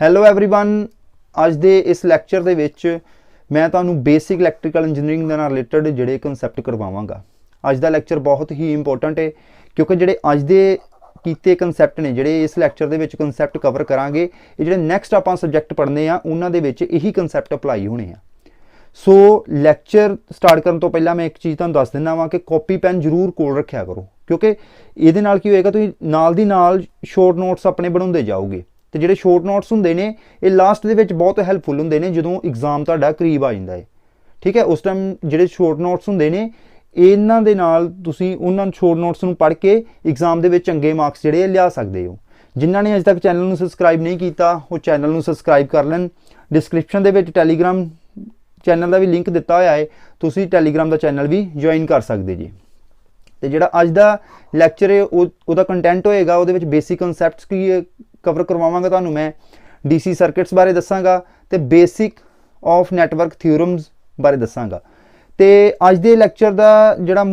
Hello everyone, ਅੱਜ ਦੇ ਇਸ ਲੈਕਚਰ ਦੇ ਵਿੱਚ ਮੈਂ ਤੁਹਾਨੂੰ ਬੇਸਿਕ ਇਲੈਕਟ੍ਰੀਕਲ ਇੰਜੀਨੀਅਰਿੰਗ ਦੇ ਨਾਲ ਰਿਲੇਟਡ ਜਿਹੜੇ ਕਨਸੈਪਟ ਕਰਵਾਵਾਂਗਾ। ਅੱਜ ਦਾ ਲੈਕਚਰ ਬਹੁਤ ਹੀ ਇੰਪੋਰਟੈਂਟ ਹੈ ਕਿਉਂਕਿ ਜਿਹੜੇ ਅੱਜ ਦੇ ਕੀਤੇ ਕਨਸੈਪਟ ਨੇ, ਜਿਹੜੇ ਇਸ ਲੈਕਚਰ ਦੇ ਵਿੱਚ ਕਨਸੈਪਟ ਕਵਰ ਕਰਾਂਗੇ, ਇਹ ਜਿਹੜੇ ਨੈਕਸਟ ਆਪਾਂ ਸਬਜੈਕਟ ਪੜ੍ਹਨੇ ਆ ਉਹਨਾਂ ਦੇ ਵਿੱਚ ਇਹੀ ਕਨਸੈਪਟ ਅਪਲਾਈ ਹੋਣੇ ਆ। ਸੋ ਲੈਕਚਰ ਸਟਾਰਟ ਕਰਨ ਤੋਂ ਪਹਿਲਾਂ ਮੈਂ ਇੱਕ ਚੀਜ਼ ਤੁਹਾਨੂੰ ਦੱਸ ਦਿੰਦਾ ਵਾਂ ਕਿ ਕਾਪੀ ਪੈਨ ਜ਼ਰੂਰ ਕੋਲ ਰੱਖਿਆ ਕਰੋ, ਕਿਉਂਕਿ ਇਹਦੇ ਨਾਲ ਕੀ ਹੋਏਗਾ, ਤੁਸੀਂ ਨਾਲ ਦੀ ਨਾਲ ਸ਼ੋਰਟ ਨੋਟਸ ਆਪਣੇ ਬਣਾਉਂਦੇ ਜਾਓਗੇ। ਤੇ ਜਿਹੜੇ ਸ਼ੋਰਟ ਨੋਟਸ ਹੁੰਦੇ ਨੇ ਇਹ ਲਾਸਟ ਦੇ ਵਿੱਚ ਬਹੁਤ ਹੈਲਪਫੁਲ ਹੁੰਦੇ ਨੇ ਜਦੋਂ ਐਗਜ਼ਾਮ ਤੁਹਾਡਾ ਕਰੀਬ ਆ ਜਾਂਦਾ ਹੈ। ਠੀਕ ਹੈ, ਉਸ ਟਾਈਮ ਜਿਹੜੇ ਸ਼ੋਰਟ ਨੋਟਸ ਹੁੰਦੇ ਨੇ ਇਹਨਾਂ ਦੇ ਨਾਲ ਤੁਸੀਂ ਉਹਨਾਂ ਸ਼ੋਰਟ ਨੋਟਸ ਨੂੰ ਪੜ੍ਹ ਕੇ ਐਗਜ਼ਾਮ ਦੇ ਵਿੱਚ ਚੰਗੇ ਮਾਰਕਸ ਜਿਹੜੇ ਲਿਆ ਸਕਦੇ ਹੋ। ਜਿਨ੍ਹਾਂ ਨੇ ਅਜੇ ਤੱਕ ਚੈਨਲ ਨੂੰ ਸਬਸਕ੍ਰਾਈਬ ਨਹੀਂ ਕੀਤਾ ਉਹ ਚੈਨਲ ਨੂੰ ਸਬਸਕ੍ਰਾਈਬ ਕਰ ਲੈਣ। ਡਿਸਕ੍ਰਿਪਸ਼ਨ ਦੇ ਵਿੱਚ ਟੈਲੀਗ੍ਰਾਮ ਚੈਨਲ ਦਾ ਵੀ ਲਿੰਕ ਦਿੱਤਾ ਹੋਇਆ ਹੈ, ਤੁਸੀਂ ਟੈਲੀਗ੍ਰਾਮ ਦਾ ਚੈਨਲ ਵੀ ਜੁਆਇਨ ਕਰ ਸਕਦੇ ਜੀ। ਤੇ ਜਿਹੜਾ ਅੱਜ ਦਾ ਲੈਕਚਰ ਹੈ ਉਹਦਾ ਕੰਟੈਂਟ ਹੋਏਗਾ, ਉਹਦੇ ਵਿੱਚ ਬੇਸਿਕ ਕਨਸੈਪਟਸ ਕੀ ਕਵਰ ਕਰਵਾਵਾਂਗਾ ਤੁਹਾਨੂੰ ਮੈਂ, DC ਸਰਕਿਟਸ ਬਾਰੇ ਦੱਸਾਂਗਾ ਤੇ ਬੇਸਿਕ ਆਫ ਨੈਟਵਰਕ ਥਿਊਰਮਸ ਬਾਰੇ ਦੱਸਾਂਗਾ। ਤੇ ਅੱਜ ਦੇ ਲੈਕਚਰ ਦਾ ਜਿਹੜਾ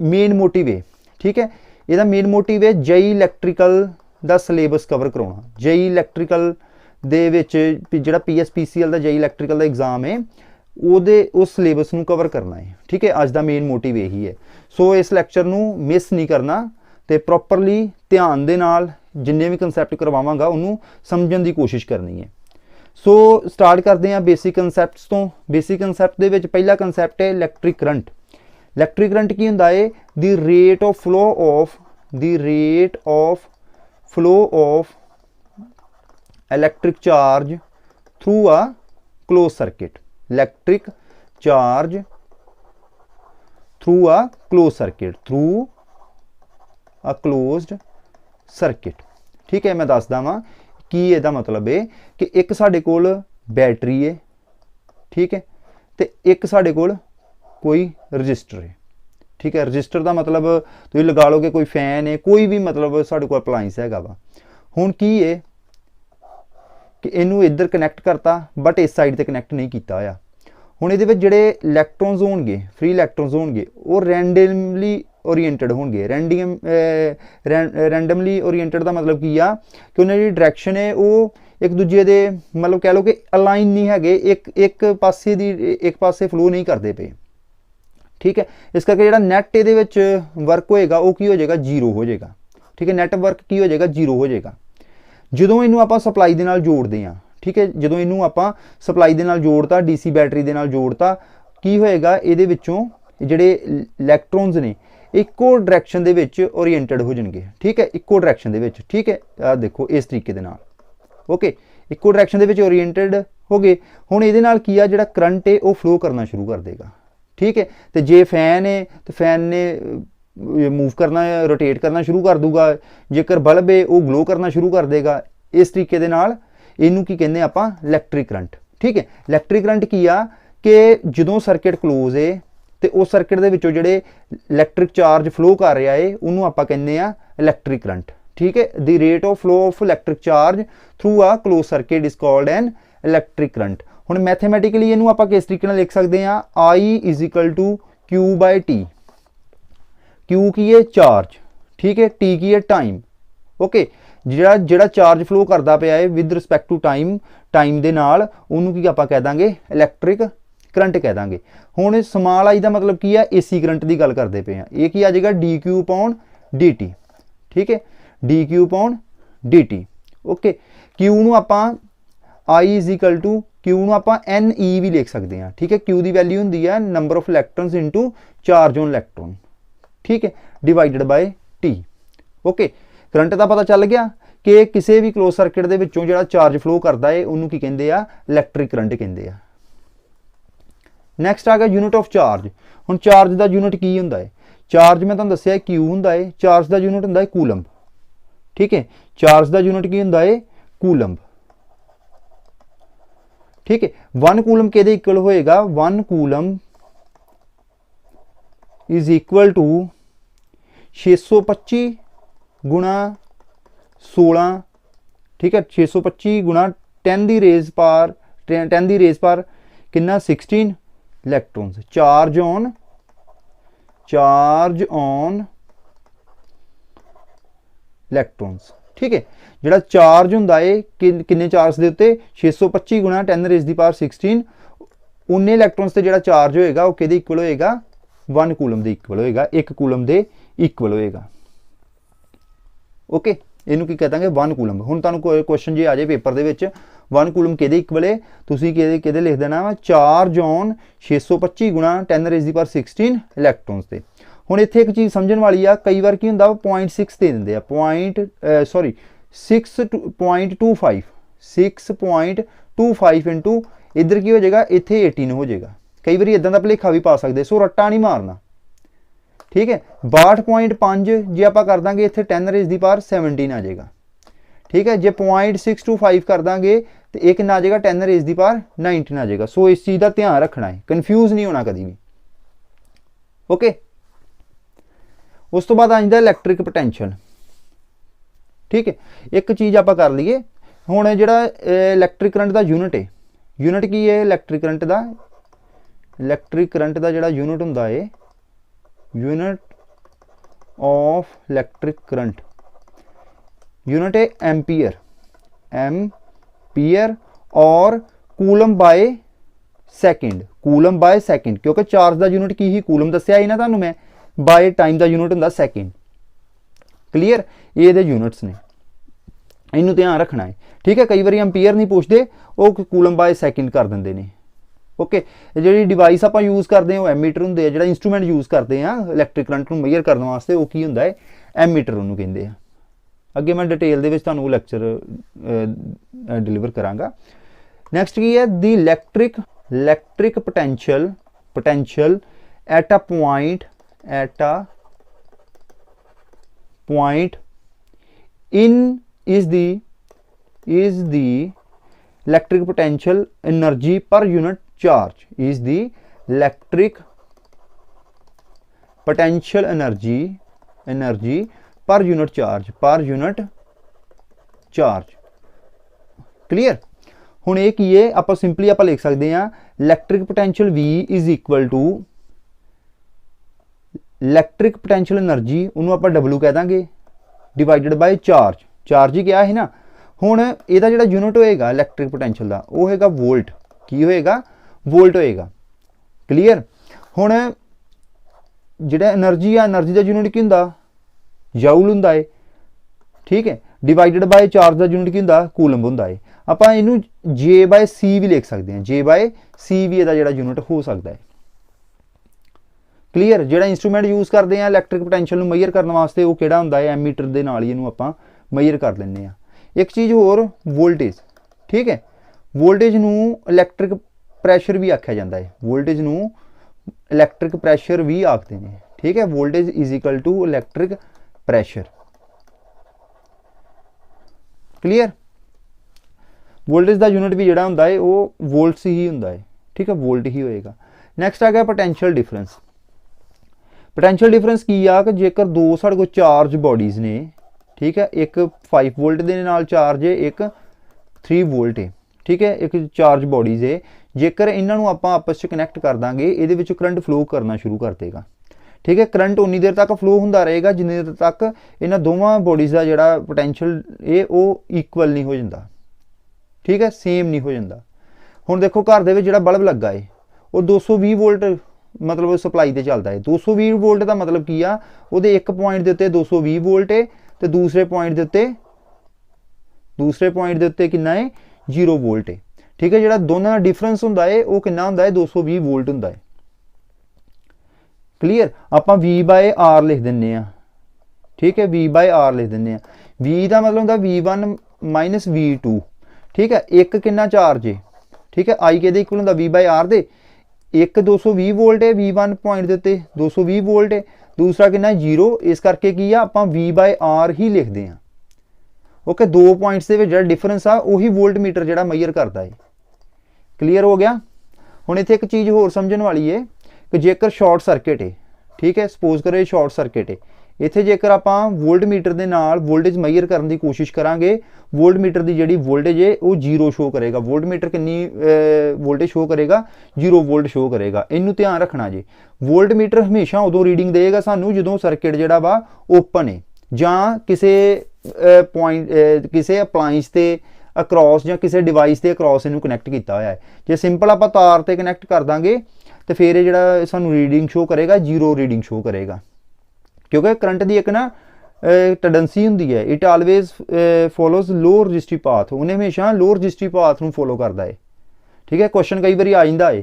ਮੇਨ ਮੋਟਿਵ ਹੈ, ਠੀਕ ਹੈ, ਇਹਦਾ ਮੇਨ ਮੋਟਿਵ ਹੈ JEE ਇਲੈਕਟ੍ਰੀਕਲ ਦਾ ਸਿਲੇਬਸ ਕਵਰ ਕਰਾਉਣਾ। JEE ਇਲੈਕਟ੍ਰੀਕਲ ਦੇ ਵਿੱਚ ਜਿਹੜਾ PSPCL ਦਾ JEE ਇਲੈਕਟ੍ਰੀਕਲ ਦਾ ਐਗਜ਼ਾਮ ਹੈ ਉਹਦੇ ਉਸ ਸਿਲੇਬਸ ਨੂੰ ਕਵਰ ਕਰਨਾ ਹੈ। ਠੀਕ ਹੈ, ਅੱਜ ਦਾ ਮੇਨ ਮੋਟਿਵ ਇਹੀ ਹੈ। ਸੋ ਇਸ ਲੈਕਚਰ ਨੂੰ ਮਿਸ ਨਹੀਂ ਕਰਨਾ ਤੇ ਪ੍ਰੋਪਰਲੀ ਧਿਆਨ ਦੇ ਨਾਲ ਜਿੰਨੇ ਵੀ ਕਨਸੈਪਟ ਕਰਵਾਵਾਂਗਾ ਉਹਨੂੰ ਸਮਝਣ ਦੀ ਕੋਸ਼ਿਸ਼ ਕਰਨੀ ਹੈ। ਸੋ ਸਟਾਰਟ ਕਰਦੇ ਹਾਂ ਬੇਸਿਕ ਕਨਸੈਪਟਸ ਤੋਂ। ਬੇਸਿਕ ਕਨਸੈਪਟ ਦੇ ਵਿੱਚ ਪਹਿਲਾ ਕਨਸੈਪਟ ਹੈ ਇਲੈਕਟ੍ਰਿਕ ਕਰੰਟ। ਇਲੈਕਟ੍ਰਿਕ ਕਰੰਟ ਕੀ ਹੁੰਦਾ ਹੈ? The rate of flow of electric charge through a close circuit. Electric charge through a close circuit, through a closed circuit. ਠੀਕ ਹੈ, ਮੈਂ ਦੱਸਦਾ ਵਾਂ ਕੀ ਇਹਦਾ ਮਤਲਬ ਹੈ ਕਿ ਇੱਕ ਸਾਡੇ ਕੋਲ ਬੈਟਰੀ ਹੈ, ਠੀਕ ਹੈ, ਤੇ ਇੱਕ ਸਾਡੇ ਕੋਲ ਕੋਈ ਰਜਿਸਟਰ ਹੈ। ਠੀਕ ਹੈ, ਰਜਿਸਟਰ ਦਾ ਮਤਲਬ ਤੁਸੀਂ ਲਗਾ ਲਓਗੇ ਕੋਈ ਫੈਨ ਹੈ, ਕੋਈ ਵੀ ਮਤਲਬ ਸਾਡੇ ਕੋਲ ਅਪਲਾਈਂਸ ਹੈਗਾ ਵਾ। ਹੁਣ ਕੀ ਹੈ ਕਿ ਇਹਨੂੰ ਇੱਧਰ ਕਨੈਕਟ ਕਰਤਾ ਬਟ ਇਸ ਸਾਈਡ ਤੇ ਕਨੈਕਟ ਨਹੀਂ ਕੀਤਾ ਹੋਇਆ। ਹੁਣ ਇਹਦੇ ਵਿੱਚ ਜਿਹੜੇ ਇਲੈਕਟ੍ਰੋਨਸ ਹੋਣਗੇ, ਫ੍ਰੀ ਇਲੈਕਟ੍ਰੋਨਸ ਹੋਣਗੇ, ਉਹ ਰੈਂਡਮਲੀ ਓਰੀਐਂਟਡ ਹੋਣਗੇ। ਰੈਂਡਮਲੀ ਓਰੀਐਂਟਡ ਦਾ ਮਤਲਬ ਕੀ ਆ ਕਿ ਉਹਨਾਂ ਦੀ ਡਾਇਰੈਕਸ਼ਨ ਹੈ ਉਹ ਇੱਕ ਦੂਜੇ ਦੇ ਮਤਲਬ ਕਹਿ ਲਓ ਕਿ ਅਲਾਈਨ ਨਹੀਂ ਹੈਗੇ, ਇੱਕ ਪਾਸੇ ਫਲੋ ਨਹੀਂ ਕਰਦੇ ਪਏ। ਠੀਕ ਹੈ, ਇਸ ਕਰਕੇ ਜਿਹੜਾ ਨੈਟ ਇਹਦੇ ਵਿੱਚ ਵਰਕ ਹੋਏਗਾ ਉਹ ਕੀ ਹੋ ਜਾਏਗਾ? ਜ਼ੀਰੋ ਹੋ ਜਾਏਗਾ। ਠੀਕ ਹੈ, ਨੈਟਵਰਕ ਕੀ ਹੋ ਜਾਏਗਾ? ਜ਼ੀਰੋ ਹੋ ਜਾਏਗਾ। ਜਦੋਂ ਇਹਨੂੰ ਆਪਾਂ ਸਪਲਾਈ ਦੇ ਨਾਲ ਜੋੜਦੇ ਹਾਂ, ਠੀਕ ਹੈ, ਜਦੋਂ ਇਹਨੂੰ ਆਪਾਂ ਸਪਲਾਈ ਦੇ ਨਾਲ ਜੋੜਤਾ, DC ਬੈਟਰੀ ਦੇ ਨਾਲ ਜੋੜਤਾ, ਕੀ ਹੋਏਗਾ? ਇਹਦੇ ਵਿੱਚੋਂ ਜਿਹੜੇ ਇਲੈਕਟ੍ਰੋਨਸ ਨੇ ਇੱਕੋ ਡਾਇਰੈਕਸ਼ਨ ਦੇ ਵਿੱਚ ਓਰੀਐਂਟਡ ਹੋ ਜਾਣਗੇ। ਠੀਕ ਹੈ, ਇੱਕੋ ਡਾਇਰੈਕਸ਼ਨ ਦੇ ਵਿੱਚ। ਠੀਕ ਹੈ, ਆਹ ਦੇਖੋ ਇਸ ਤਰੀਕੇ ਦੇ ਨਾਲ, ਓਕੇ, ਇੱਕੋ ਡਾਇਰੈਕਸ਼ਨ ਦੇ ਵਿੱਚ ਓਰੀਐਂਟਡ ਹੋ ਗਏ। ਹੁਣ ਇਹਦੇ ਨਾਲ ਕੀ ਆ, ਜਿਹੜਾ ਕਰੰਟ ਹੈ ਉਹ ਫਲੋ ਕਰਨਾ ਸ਼ੁਰੂ ਕਰ ਦੇਗਾ। ਠੀਕ ਹੈ, ਤੇ ਜੇ ਫੈਨ ਹੈ ਤੇ ਫੈਨ ਨੇ ਮੂਵ ਕਰਨਾ, ਰੋਟੇਟ ਕਰਨਾ ਸ਼ੁਰੂ ਕਰ ਦੂਗਾ। ਜੇਕਰ ਬਲਬ ਹੈ ਉਹ ਗਲੋ ਕਰਨਾ ਸ਼ੁਰੂ ਕਰ ਦੇਗਾ। ਇਸ ਤਰੀਕੇ ਦੇ ਨਾਲ ਇਹਨੂੰ ਕੀ ਕਹਿੰਦੇ ਆਪਾਂ? Electric current. ਠੀਕ ਹੈ, ਇਲੈਕਟ੍ਰਿਕ ਕਰੰਟ ਕੀ ਆ ਕਿ ਜਦੋਂ ਸਰਕਿਟ ਕਲੋਜ਼ ਹੈ ਤੇ ਉਸ ਸਰਕਿਟ ਦੇ ਵਿੱਚੋਂ ਜਿਹੜੇ ਇਲੈਕਟ੍ਰਿਕ ਚਾਰਜ ਫਲੋ ਕਰ ਰਿਹਾ ਹੈ ਉਹਨੂੰ ਆਪਾਂ ਕਹਿੰਦੇ ਆ ਇਲੈਕਟ੍ਰਿਕ ਕਰੰਟ। ਠੀਕ ਹੈ, the rate of flow of electric charge through a close circuit is called an electric current. ਹੁਣ ਮੈਥਮੈਟਿਕਲੀ ਇਹਨੂੰ ਆਪਾਂ ਕਿਸ ਤਰੀਕੇ ਨਾਲ ਲਿਖ ਸਕਦੇ ਆ? I is equal to Q/T। Q ਕੀ ਹੈ? ਚਾਰਜ। ਠੀਕ ਹੈ, T ਕੀ ਹੈ? ਟਾਈਮ। ਓਕੇ, ਜਿਹੜਾ ਚਾਰਜ ਫਲੋ ਕਰਦਾ ਪਿਆ ਹੈ ਵਿਦ ਰਿਸਪੈਕਟ ਟੂ ਟਾਈਮ ਦੇ ਨਾਲ, ਉਹਨੂੰ ਕੀ ਆਪਾਂ ਕਹਿ ਦਾਂਗੇ? ਇਲੈਕਟ੍ਰਿਕ ਕਰੰਟ ਕਹਿ ਦਾਂਗੇ। ਹੁਣ ਸਮਾਲ I ਦਾ ਮਤਲਬ ਕੀ ਹੈ? AC ਕਰੰਟ ਦੀ ਗੱਲ ਕਰਦੇ ਪਏ ਆ। ਇਹ ਕੀ ਆ ਜਾਏਗਾ? dQ/dt। ਠੀਕ ਹੈ, dQ/dt। ਓਕੇ, Q ਨੂੰ ਆਪਾਂ I is equal to Q ਨੂੰ ਆਪਾਂ NE ਵੀ ਲਿਖ ਸਕਦੇ ਹਾਂ। ਠੀਕ ਹੈ, Q ਦੀ ਵੈਲਿਊ ਹੁੰਦੀ ਹੈ number of electrons into charge on electron. ਠੀਕ ਹੈ, divided by T। Okay, current ਦਾ ਪਤਾ ਚੱਲ ਗਿਆ ਕਿ ਕਿਸੇ ਵੀ ਕਲੋਜ਼ ਸਰਕਿਟ ਦੇ ਵਿੱਚੋਂ ਜਿਹੜਾ ਚਾਰਜ ਫਲੋ ਕਰਦਾ ਹੈ ਉਹਨੂੰ ਕੀ ਕਹਿੰਦੇ ਆ? ਇਲੈਕਟ੍ਰਿਕ ਕਰੰਟ ਕਹਿੰਦੇ ਆ। ਨੈਕਸਟ ਆ ਗਿਆ ਯੂਨਿਟ ਆਫ ਚਾਰਜ। ਹੁਣ ਚਾਰਜ ਦਾ ਯੂਨਿਟ ਕੀ ਹੁੰਦਾ ਹੈ? ਚਾਰਜ ਮੈਂ ਤੁਹਾਨੂੰ ਦੱਸਿਆ Q ਹੁੰਦਾ ਹੈ, ਚਾਰਜ ਦਾ ਯੂਨਿਟ ਹੁੰਦਾ ਹੈ ਕੂਲੰਬ। ਠੀਕ ਹੈ, ਚਾਰਜ ਦਾ ਯੂਨਿਟ ਕੀ ਹੁੰਦਾ ਹੈ? ਕੂਲੰਬ। ਠੀਕ ਹੈ, 1 ਕੂਲਮ ਕਿਹਦੇ ਇਕੁਅਲ ਹੋਏਗਾ? 1 ਕੂਲਮ ਇਜ਼ ਇਕੁਅਲ ਟੂ 625 ਗੁਣਾ 16। ਠੀਕ ਹੈ, 625 ਗੁਣਾ 10 ਦੀ ਰੇਜ਼ ਪਾਰ ਕਿੰਨਾ? 16 ਇਲੈਕਟ੍ਰੋਨਸ। Charge on electrons। ठीक है। ਜਿਹੜਾ ਚਾਰਜ ਹੁੰਦਾ ਏ ਕਿੰਨੇ ਚਾਰਜ ਦੇ ਉੱਤੇ 625 ਗੁਣਾ 10 ਰੇਜ਼ ਦੀ ਪਾਵਰ 16 ਉਨੇ ਇਲੈਕਟ੍ਰੋਨਸ ਤੇ ਜਿਹੜਾ ਚਾਰਜ ਹੋਏਗਾ ਉਹ ਕਿਹਦੇ ਇਕੁਅਲ ਹੋਏਗਾ 1 ਕੂਲਮ ਦੇ ਇਕੁਅਲ ਹੋਏਗਾ, 1 ਕੂਲਮ ਦੇ ਇਕੁਅਲ ਹੋਏਗਾ। ਓਕੇ, ਇਹਨੂੰ ਕੀ ਕਹਾਂਗੇ 1 ਕੂਲਮ। ਹੁਣ ਤੁਹਾਨੂੰ ਕੋਈ ਕੁਐਸਚਨ ਜੇ ਆ ਜਾਏ ਪੇਪਰ ਦੇ ਵਿੱਚ 1 ਕੂਲਮ ਕਿਹਦੇ ਇਕੁਅਲ ਹੈ, ਤੁਸੀਂ ਕਿਹਦੇ ਲਿਖ ਦੇਣਾ ਵਾ ਚਾਰਜ ਔਨ 625 ਗੁਣਾ 10 ਰੇਜ਼ ਦੀ ਪਾਵਰ 16 ਇਲੈਕਟ੍ਰੋਨਸ ਤੇ। ਹੁਣ ਇੱਥੇ ਇੱਕ ਚੀਜ਼ ਸਮਝਣ ਵਾਲੀ ਆ, ਕਈ ਵਾਰ ਕੀ ਹੁੰਦਾ 0.6 ਦੇ ਦਿੰਦੇ ਆ 6.25 ਇੰਟੂ ਇੱਧਰ ਕੀ ਹੋ ਜਾਏਗਾ ਇੱਥੇ 18 ਹੋ ਜਾਏਗਾ। ਕਈ ਵਾਰੀ ਇਦਾਂ ਦਾ ਭੁਲੇਖਾ ਵੀ ਪਾ ਸਕਦੇ, ਸੋ ਰੱਟਾ ਨਹੀਂ ਮਾਰਨਾ, ਠੀਕ ਹੈ। 62.5 ਜੇ ਆਪਾਂ ਕਰ ਦਾਂਗੇ ਇੱਥੇ 10 ਰੇਜ਼ ਦੀ ਪਾਵਰ 17 ਆ ਜਾਏਗਾ, ਠੀਕ ਹੈ। ਜੇ 0.625 ਕਰ ਦਾਂਗੇ ਤੇ ਇਹ ਕਿੰਨਾ ਆ ਜਾਏਗਾ 10 ਰੇਜ਼ ਦੀ ਪਾਵਰ 19 ਆ ਜਾਏਗਾ। ਸੋ ਇਸ ਚੀਜ਼ ਦਾ ਧਿਆਨ ਰੱਖਣਾ ਹੈ, ਕਨਫਿਊਜ਼ ਨਹੀਂ ਹੋਣਾ ਕਦੀ ਵੀ। ਓਕੇ, ਉਸ ਤੋਂ ਬਾਅਦ ਆ ਜਾਂਦਾ ਇਲੈਕਟ੍ਰਿਕ ਪੋਟੈਂਸ਼ੀਅਲ, ਠੀਕ ਹੈ। ਇੱਕ ਚੀਜ਼ ਆਪਾਂ ਕਰ ਲਈਏ ਹੁਣ, ਜਿਹੜਾ ਇਲੈਕਟ੍ਰਿਕ ਕਰੰਟ ਦਾ ਯੂਨਿਟ ਹੈ, ਯੂਨਿਟ ਕੀ ਹੈ ਇਲੈਕਟ੍ਰਿਕ ਕਰੰਟ ਦਾ? ਇਲੈਕਟ੍ਰਿਕ ਕਰੰਟ ਦਾ ਜਿਹੜਾ ਯੂਨਿਟ ਹੁੰਦਾ ਹੈ, unit of electric current, unit है एम्पीयर, एम्पीयर और coulomb by second, coulomb by second, क्योंकि चार्ज का यूनिट की ही कूलम दसिया ही ना तुहानू मैं, बाय टाइम का यूनिट हुंदा सेकंड। क्लीयर, ये दे यूनिट्स ने, इनू ध्यान रखना है, ठीक है। कई बार एम्पीयर नहीं पूछते, वो कूलम बाय सेकंड कर देंगे ने। ओके, जी डिवाइस आप यूज़ करते हैं वो एमीटर होंगे, जो इंस्ट्रूमेंट यूज़ करते हैं इलैक्ट्रिक करंट को मेजर करने वास्ते, वो की होंदा है एमीटर उन्होंने कहते हैं। अगे मैं डिटेल दे विच तुहानू लैक्चर डिलीवर करांगा। नैक्सट की है the electric potential at a point in is the electric potential energy per unit charge, is the electric potential energy per unit charge, clear. हुण ये की है, आप सिंपली आप लिख सकते हैं electric potential V is equal to electric potential energy, उन्होंने आप W कह देंगे डिवाइडेड बाय चार्ज, चार्ज ही क्या है ना। हुण इहदा जिहड़ा यूनिट होएगा इलैक्ट्रिक पोटेंशियल का वो होएगा वोल्ट, की होएगा वोल्ट होएगा, क्लीयर। हुण जिहड़ा एनर्जी आ, एनर्जी का यूनिट की हुंदा जूल हुंदा है, ठीक है। डिवाइडेड बाय चार्ज का यूनिट की हुंदा कूलम हुंदा है। आपां इहनूं J बाय C भी लिख सकते हैं, J बाय C भी इहदा जिहड़ा यूनिट हो सकता है, क्लीयर। जिहड़ा इंस्ट्रूमेंट यूज़ करते हैं इलैक्ट्रिक पोटेंशियल नूं मेजर करने वास्ते वो किहड़ा हुंदा है एमीटर दे नाल ही इहनूं आपां मेजर कर लैंदे आ। एक चीज़ होर वोल्टेज, ठीक है। वोल्टेज नूं इलैक्ट्रिक प्रैशर भी आख्या जाता है, वोल्टेज नूं इलैक्ट्रिक प्रैशर भी आखते हैं, ठीक है। Voltage is equal to electric pressure, clear. Voltage का यूनिट भी जिहड़ा हुंदा है वो वोल्ट्स ही हुंदा है, ठीक है, वोल्ट ही होएगा। नैक्सट आ गया पोटेंशियल डिफरेंस। पोटेंशियल डिफरेंस की आ कि जेकर दो साढ़े को चार्ज बॉडीज़ ने, ठीक है, एक 5 वोल्ट के नाल चार्ज है, एक 3 वोल्ट है, ठीक है, एक चार्ज बॉडीज़ है। जेकर इन्हां नूं आपां आपस च कनैक्ट कर दांगे, इहदे विच करंट फ्लो करना शुरू कर देगा, ठीक है। करंट उन्नी देर तक फ्लो होंदा रहेगा जिन्नी देर तक इन्हां दोवां बॉडीज़ का जिहड़ा पोटेंशियल है वो इक्वल नहीं हो जाता, ठीक है, सेम नहीं हो जाता। हुण देखो घर दे विच जिहड़ा बल्ब लगा है वो 220 वोल्ट मतलब सप्लाई ते चलदा है। 220 वोल्ट का मतलब की आ, उहदे एक पॉइंट दे उत्ते 220 वोल्ट है ते दूसरे पॉइंट दे उत्ते कितना है 0 वोल्ट है, ठीक है। जिहड़ा दोनों का डिफरेंस हुंदा है वो कितना हुंदा है 220 वोल्ट हुंदा है, क्लीयर। आपां V बाय R लिख दिंदे आ, ठीक है, V बाय R लिख दिंदे आ। V का मतलब हुंदा V1 माइनस V2, ठीक है। एक कितना चार्ज है, ठीक है, I के इक्वल हुंदा V बाय R दे, एक 220 वोल्ट है V1 पॉइंट दे उत्ते 220 वोल्ट है, दूसरा कितना 0, इस करके की आ आपां V बाय R ही लिखते हैं। ओके, दो पॉइंट्स दे विच जिहड़ा डिफरेंस आ उही वोल्ट मीटर जिहड़ा मेजर करता है, क्लीयर हो गया। हुण इत्थे एक चीज़ होर समझण वाली है कि जेकर शॉर्ट सर्किट है, ठीक है, सपोज करो ये शॉर्ट सर्किट है, इत्थे जेकर आपां वोल्ट मीटर दे नाल वोल्टेज मेजर करने की कोशिश करांगे, वोल्ट मीटर की जिहड़ी वोल्टेज है वो 0 शो करेगा। वोल्ट मीटर कितनी वोल्टेज शो करेगा 0 वोल्ट शो करेगा। इनू ध्यान रखना जी, वोल्ट मीटर हमेशा उदों रीडिंग देगा सानू जदों सर्किट जिहड़ा वा ओपन है जां किसी पॉइंट किसी अप्लाइंस ते अक्रॉस या किसी डिवाइस के अक्रॉस इनू कनैक्ट किया होया है। जो सिंपल आप तार ते कनैक्ट कर देंगे तो फिर ये जिहड़ा सानू रीडिंग शो करेगा 0 रीडिंग शो करेगा, क्योंकि करंट की एक ना टेंडेंसी होंदी है, it always follows low registry path, उन्हें हमेशा लो रजिस्ट्री पाथ नू फॉलो करता है। ठीक है, क्वेश्चन कई बार आ जाता है,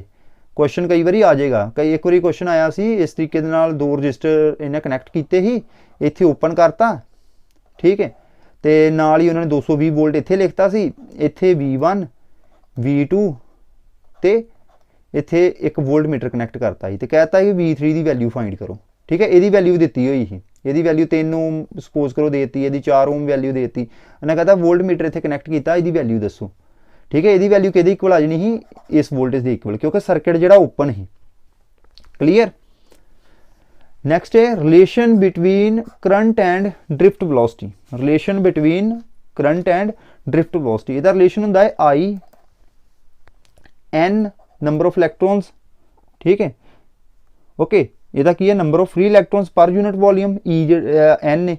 क्वेश्चन कई बार आ जाएगा। कई एक बार क्वेश्चन आया सी इस तरीके दे नाल 2 रजिस्टर इन्हें कनैक्ट किए ही, इत्थे ओपन करता, ठीक है, तो नाल ही उन्होंने 220 वोल्ट इत्थे लिखता सी, इत्थे V1 V2 ते इत्थे एक वोल्ट मीटर कनैक्ट करता ही, तो कहता है कि V3 की वैल्यू फाइंड करो। ठीक है, यदी वैल्यू दी हुई ही, यदी वैल्यू 3 ओम सपोज करो देती, यदि 4 ओम वैल्यू देती, उन्हें कहता वोल्ट मीटर इत्थे कनैक्ट किया, यदी वैल्यू दसो। ठीक है, यदी वैल्यू कि इक्वल आ जानी ही इस वोल्टेज के इक्वल, क्योंकि सर्किट जिहड़ा ओपन ही। क्लीयर। नैक्सट है relation between current and drift velocity, relation between current and drift velocity, इहदा रिलेशन हुंदा है I N number of electrons. ठीक है, ओके, इहदा की है number of free electrons per unit volume, N है,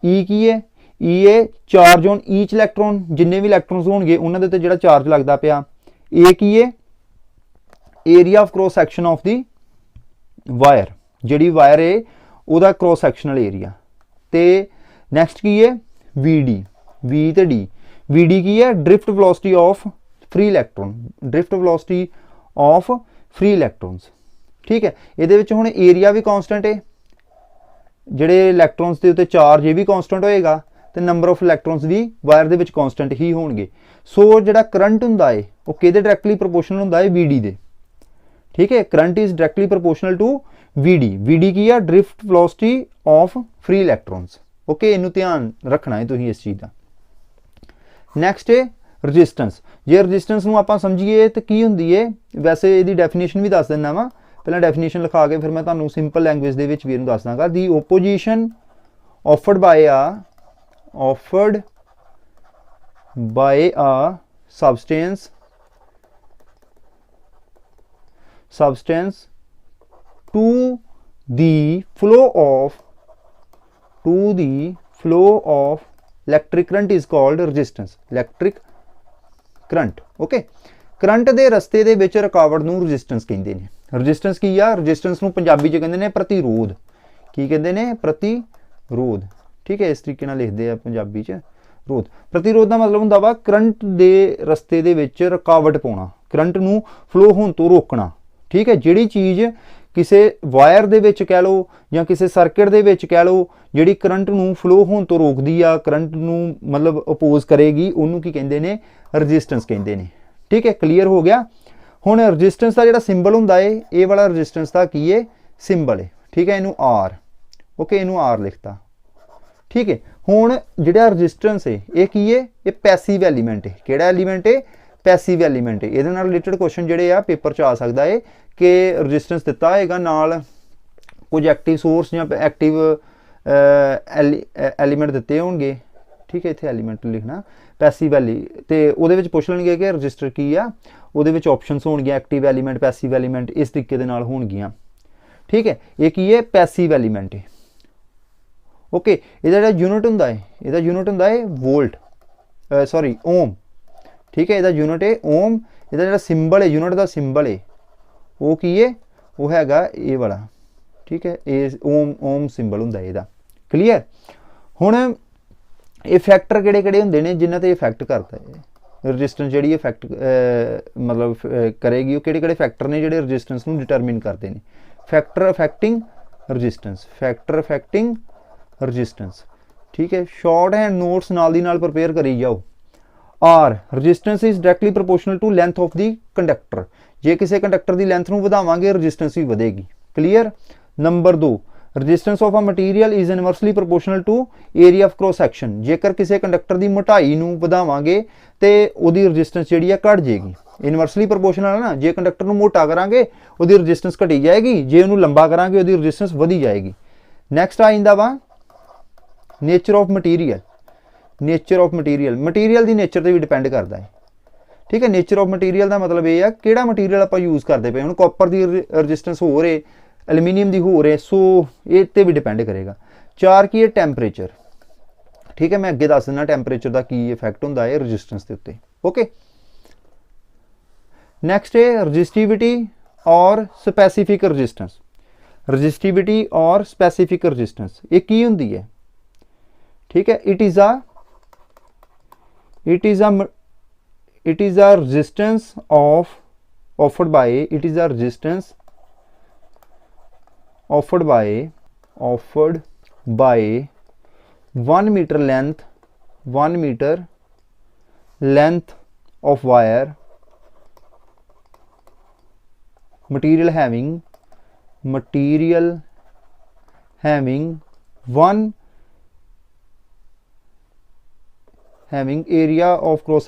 E की है, E है चार्ज ऑन ईच इलैक्ट्रॉन, जिन्ने भी इलैक्ट्रॉन्स होणगे उन्हां दे जिहड़ा चार्ज लगदा पिया। A की है area of cross section of the wire, जिहड़ी वायर है उहदा क्रॉस सैक्शनल एरिया। तो नैक्सट की है VD, V तो D, VD की है drift velocity of free electron, drift velocity of free electrons. ठीक है, ये हुण एरिया भी कॉन्सटेंट है, जिहड़े इलैक्ट्रॉन्स के उत्ते चार्ज ये भी कॉन्सटेंट होएगा, तो नंबर ऑफ इलैक्ट्रॉन्स भी वायर दे विच कॉन्सटेंट ही होणगे। सो जिहड़ा करंट हुंदा है वो किहदे डायरैक्टली प्रोपोर्शनल हुंदा है VD दे। ठीक है, current is directly proportional to VD, VD की है drift velocity of free electrons. Okay, इनू ध्यान रखना है तुसीं इस चीज़ का। नैक्सट है रजिस्टेंस, जे रजिस्टेंस नू आपां समझीए तो की हुंदी है, वैसे इहदी डेफिनेशन भी दस दिंदा वा, पहला डेफिनेशन लिखा के फिर मैं तुहानू सिंपल लैंग्वेज दे विच भी इहनू दस दांगा। The opposition offered by a substance to the flow of electric current is called resistance, electric current। Okay, current दे रस्ते दे विच रुकावट नू रजिस्टेंस कहंदे ने। रजिस्टेंस की आ, रजिस्टेंस नू पंजाबी च कहंदे ने प्रतिरोध, की कहंदे ने प्रतिरोध। ठीक है, इस तरीके नाल लिखदे आ पंजाबी च रोध। प्रतिरोध का मतलब हुंदा वा करंट दे रस्ते दे विच रुकावट पाउणा, करंट नू फ्लो होण तो रोकना। ठीक है, जिहड़ी चीज़ किसी वायर दे विच कह लो या किसी सर्किट दे विच कह लो, जिहड़ी करंट नू फ्लो होण तो रोकदी आ, करंट नू मतलब अपोज करेगी, उन्होंने की कहंदे ने रजिस्टेंस कहंदे ने। ठीक है, क्लीयर हो गया। हुण रजिस्टेंस का जिहड़ा सिंबल हुंदा है, ये वाला रजिस्टेंस का की है सिंबल है। ठीक है, इनू R, ओके, इनू R लिखता। ठीक है, हुण जिहड़ा रजिस्टेंस है ये की है, ये पैसिव एलीमेंट है। किहड़ा एलीमेंट है? पैसिव एलीमेंट है। इहदे नाल रिलेटेड क्वेश्चन जिहड़े आ पेपर च आ सकदा है कि रजिस्टेंस दिता होएगा नाल कुछ एक्टिव सोर्स या एक्टिव एलीमेंट दिते होणगे। ठीक है, इत्थे एलीमेंट लिखना पैसिव एली, तो उहदे विच पुछ लैणगे कि रजिस्टर की आ, उहदे विच ऑप्शनस होणगियां एक्टिव एलीमेंट, पैसिव एलीमेंट, इस तरीके दे नाल होणगियां। ठीक है, ये की है पैसिव एलीमेंट है। ओके, इहदा जिहड़ा यूनिट हुंदा है, इहदा यूनिट हुंदा है वोल्ट, सॉरी ओम। ठीक है, इहदा यूनिट है ओम। इहदा जिहड़ा सिंबल है, यूनिट का सिंबल है वो की है, वो हैगा ये वाला। ठीक है, ये ओम सिंबल हुंदा है इहदा। क्लीयर। हुण ये फैक्टर किहड़े-किहड़े हुंदे ने जिन्हां ते इफैक्ट करदा है रजिस्टेंस, जिहड़ी इफैक्ट मतलब करेगी, वो किहड़े-किहड़े फैक्टर ने जिहड़े रजिस्टेंस नूं डिटरमिन करदे ने। Factor affecting resistance, factor affecting resistance. ठीक है, शॉर्ट हैंड नोट्स नाल दी नाल प्रिपेयर करी जाओ। R resistance is directly proportional to length of the conductor, जे किसी कंडक्टर की लेंथ नूं वधावांगे रजिस्टेंस भी वधेगी। Clear. Number 2, resistance of a material is inversely proportional to area of cross section, जेकर किसी कंडक्टर की मोटाई नूं वधावांगे तो उहदी रजिस्टेंस जिहड़ी है घट जाएगी। इनवर्सली प्रोपोर्शनल है ना, जे कंडक्टर नूं मोटा करांगे उहदी रजिस्टेंस घटी जाएगी, जे उहनूं लंबा करांगे उहदी रजिस्टेंस वधी जाएगी। नैक्सट आ जांदा वा nature of material. Nature of material, material की नेचर पर भी डिपेंड करता है। ठीक है, नेचर ऑफ मटीरियल का मतलब ये है किहड़ा मटीरियल आप यूज़ करते पे। हुण कॉपर की रजिस्टेंस हो रहे, एलूमीनियम की हो रहे, सो ये भी डिपेंड करेगा। 4 की है टैंपरेचर। ठीक है, मैं अगे दस दिना टैंपरेचर का की इफैक्ट होंदा है रजिस्टेंस के उत्ते। ओके, नैक्सट है रजिस्टिविटी और स्पैसीफिक रजिस्टेंस। रजिस्टिविटी और स्पैसीफिक रजिस्टेंस ये की हुंदी है? ठीक है, it is a resistance offered by 1 meter length of wire, material having area of cross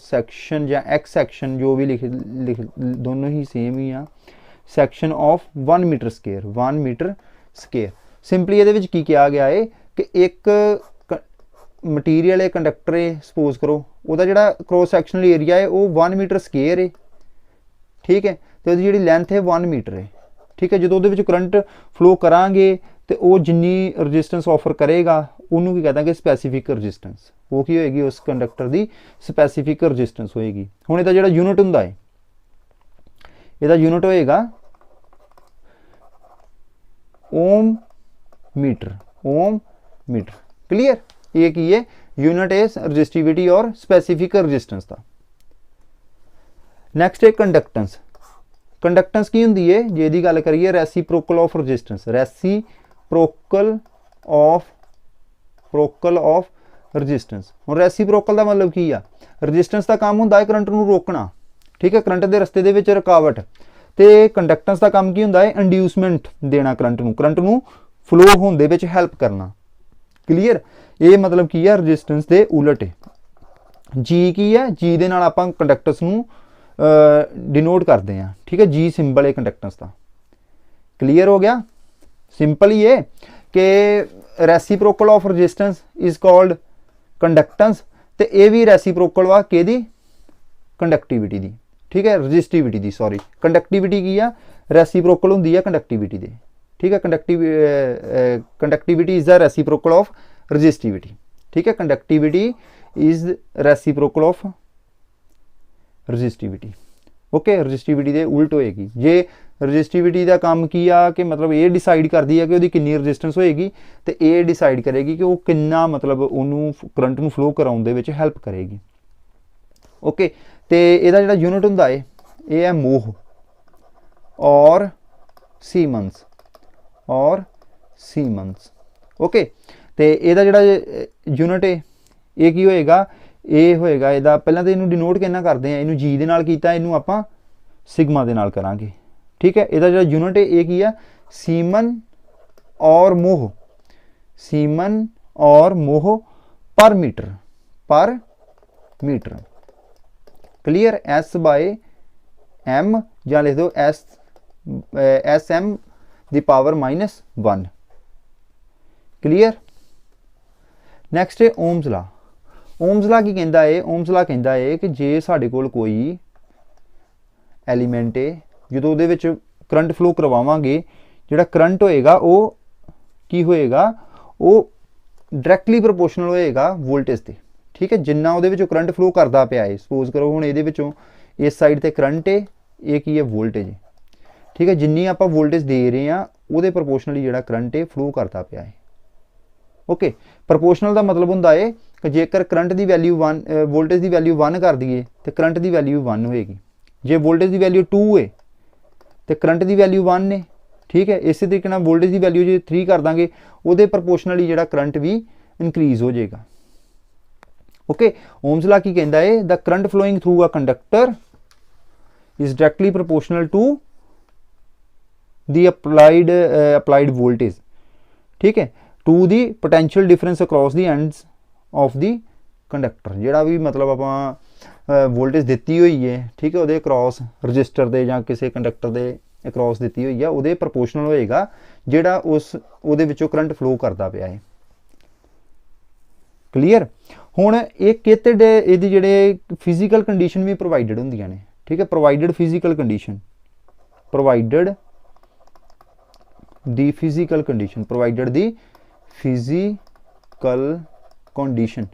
section या x section, जो भी लिख दोनों ही सेम ही आ, section of 1 meter square। Simply ये की किया गया है कि एक मटीरियल है, कंडक्टर है, सपोज करो वह जोड़ा क्रॉस सैक्शनल एरिया है वो 1 मीटर स्केयर है। ठीक है, तो जी लेंथ है 1 मीटर है। ठीक है, जो वो करंट फ्लो करांगे तो वो जिन्नी रजिस्टेंस ऑफर करेगा उन्होंने की कहते हैं स्पैसीफिक रजिस्टेंस, वो की होएगी उस कंडक्टर की स्पैसीफिक रजिस्टेंस होएगी। हुण इहदा जिहड़ा यूनिट हुंदा है, इहदा यूनिट होएगा ओम मीटर। क्लीयर, ये की है यूनिट है रजिस्टिविटी और स्पैसीफिक रजिस्टेंस का। नैक्सट है कंडक्टेंस। कंडक्टेंस की हुंदी है जे दी गल करिए reciprocal of resistance. Reciprocal of resistance. हुण रेसिप्रोकल का मतलब की आ, रजिस्टेंस का काम हुंदा है करंट नूं रोकना। ठीक है, करंट के रस्ते दे विच रुकावट, ते कंडक्टेंस का काम की हुंदा है इंड्यूसमेंट देना, करंट नूं फ्लो होने दे विच हैल्प करना। क्लीयर, ये मतलब की है रजिस्टेंस के उलट है। जी की है, जी दे नाल आपां कंडक्टेंस नूं डिनोट करते हैं। ठीक है, जी सिंबल है कंडक्टेंस का। क्लीयर हो गया, सिंपल ही है कि reciprocal of resistance is called conductance, ते ये भी रेसिप्रोकल वा किहदी कंडक्टिविटी दी। ठीक है, रजिस्टिविटी दी, सॉरी कंडक्टिविटी की है रेसिप्रोकल हुंदी है कंडक्टिविटी दे। ठीक है, conductivity is the reciprocal of resistivity. ठीक है, conductivity is reciprocal of resistivity. Okay, resistivity दे उल्ट होएगी। जे रजिस्टिविटी का काम की आ कि मतलब ये डिसाइड करती है कि उसकी कितनी रजिस्टेंस होएगी, तो ये डिसाइड करेगी कि वो कितना मतलब उन्होंने करंट नूं फ्लो कराउण दे विच हैल्प करेगी। ओके, तो इहदा जिहड़ा यूनिट हुंदा है ये है मोह और सीमंस ओके, तो इहदा जिहड़ा यूनिट है ये की होएगा, ये होएगा इहदा पहलां तो इनू डिनोट किहना करते हैं, इनू जी दे नाल कीता, इनू आपां सिग्मा दे नाल करांगे। ठीक है, इहदा जिहड़ा यूनिट है ये की है सीमन और mho per metre. Clear, S by M या लिख दो S M the power -1। Clear, next है ओम्स ला। ओम्स ला की कहता है? ओम्स ला कहता है कि जे साडे कोल कोई एलीमेंट है जो वो करंट फ्लो करवावांगे, जिहड़ा करंट होएगा वो की होएगा, वो डायरैक्टली प्रोपोर्शनल होएगा वोल्टेज से। ठीक है, जिन्ना वो करंट फ्लो करता पिया है, सपोज करो हुण इहदे विचों इस साइड ते करंट है, ये की है वोल्टेज है। ठीक है, जिन्नी आपां वोल्टेज दे रहे हैं वो प्रोपोर्शनली जिहड़ा करंट है फ्लो करता पिया है। ओके, प्रोपोर्शनल का मतलब होंदा है कि जेकर करंट की वैल्यू 1 वोल्टेज की वैल्यू 1 कर दईए तो करंट की वैल्यू 1 होएगी। जे वोल्टेज की वैल्यू 2 है तो करंट की वैल्यू 1 है। ठीक है, इस तरीके नाल वोल्टेज की वैल्यू जो 3 कर देंगे वो प्रोपोर्शनली जिहड़ा करंट भी इनक्रीज हो जाएगा। ओके, ओम्स लॉ की कहता है the current flowing through a conductor is directly proportional to the applied voltage. ठीक है, to the potential difference across the ends of the conductor. जिहड़ा भी मतलब आपां वोल्टेज दिती हुई है, ठीक है, वो अक्रॉस रजिस्टर दे या किसी कंडक्टर दे अक्रॉस दिती हुई है, वो प्रोपोर्शनल होएगा जिहड़ा उस उहदे विचों करंट फ्लो करता पिया है। क्लीयर, हुण एक कित इहदी जिहड़े फिजिकल कंडीशन भी प्रोवाइडेड होंदियां ने। ठीक है, प्रोवाइडेड फिजिकल कंडीशन, प्रोवाइडेड दी फिजिकल कंडीशन।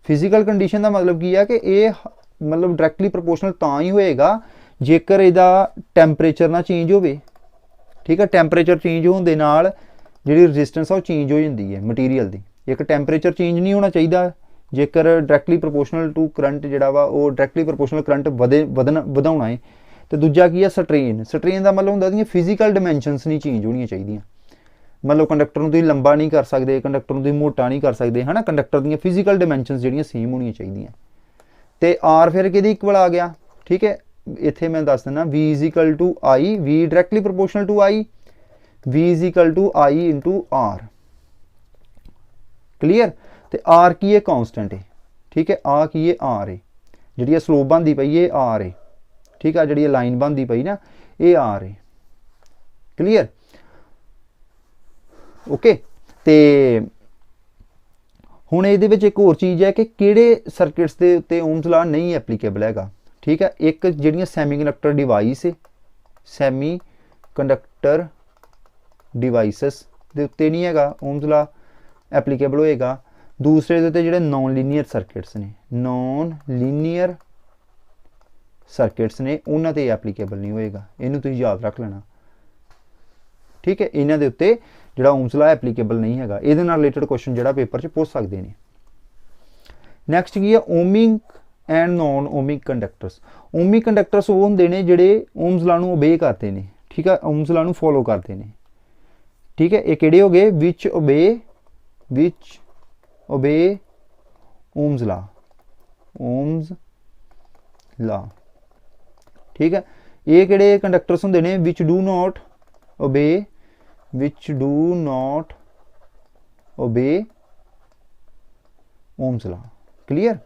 फिजिकल कंडीशन का मतलब की है कि ये मतलब डायरैक्टली प्रोपोर्शनल तां ही होएगा जेकर इहदा टैंपरेचर ना चेंज होवे। ठीक है, टैंपरेचर चेंज होने दे नाल जिहड़ी रजिस्टेंस है चेंज हो जाती है मटीरियल की। एक टैंपरेचर चेंज नहीं होना चाहिए जेकर डायरैक्टली प्रोपोर्शनल टू करंट जिहड़ा वा वो डायरैक्टली प्रोपोर्शनल करंट ਵਧਾਉਣਾ है। तो दूजा की है स्ट्रेन। स्ट्रेन का मतलब होंदा फिजिकल डिमेंशनस नहीं चेंज होनी चाहिए। मतलब कंडक्टर नूं तुसीं लंबा नहीं कर सकते, कंडक्टर नूं तुसीं मोटा नहीं कर सकते, है ना। कंडक्टर दी फिजिकल डिमेंशनस जिहड़ियां सेम होनी चाहिए। तो आर फिर किहदे इक्वल आ गया। ठीक है, इत्थे मैं दस दिना V is equal to I, V directly proportional to I, V is equal to I into R. Clear. तो आर की है कॉन्सटेंट है। ठीक है, आ की है आर है, जी स्लोप बनती पई है आर है। ठीक है, जी लाइन बनती पई ना ये आर है। क्लीयर। ओके। तो हुण इहदे विच एक होर चीज़ है कि किहड़े सर्किट्स के उत्ते ओम्स लॉ नहीं एप्लीकेबल हैगा। ठीक है, एक जिहड़ियां सैमी कंडक्टर डिवाइस है, सैमी कंडक्टर डिवाइसिस दे उत्ते नहीं हैगा ओम्स लॉ एप्लीकेबल होएगा। दूसरे दे जिहड़े नॉन लीनियर सर्किट्स ने, नॉन लीनियर सर्किट्स ने उन्हां ते एप्लीकेबल नहीं होएगा। इहनूं तुसीं याद रख लेना। ठीक है, इन्हां दे उत्ते जिहड़ा ओम्स लॉ एप्लीकेबल नहीं हैगा। इहदे नाल रिलेटेड क्वेश्चन जिहड़ा पेपर 'च पुछ सकदे ने। नैक्सट की है ohmic and non ohmic conductors. Ohmic conductors वो होंदे ने जिहड़े ओम्स लॉ नूं ओबे करते हैं। ठीक है, ओम्स लॉ नूं फॉलो करते हैं। ठीक है, ये किहड़े हो गए विच ओबे ओम्स लॉ, ओम्स लॉ। ठीक है, ये किहड़े कंडक्टर्स होंदे ने which do not obey Ohm's law. Clear.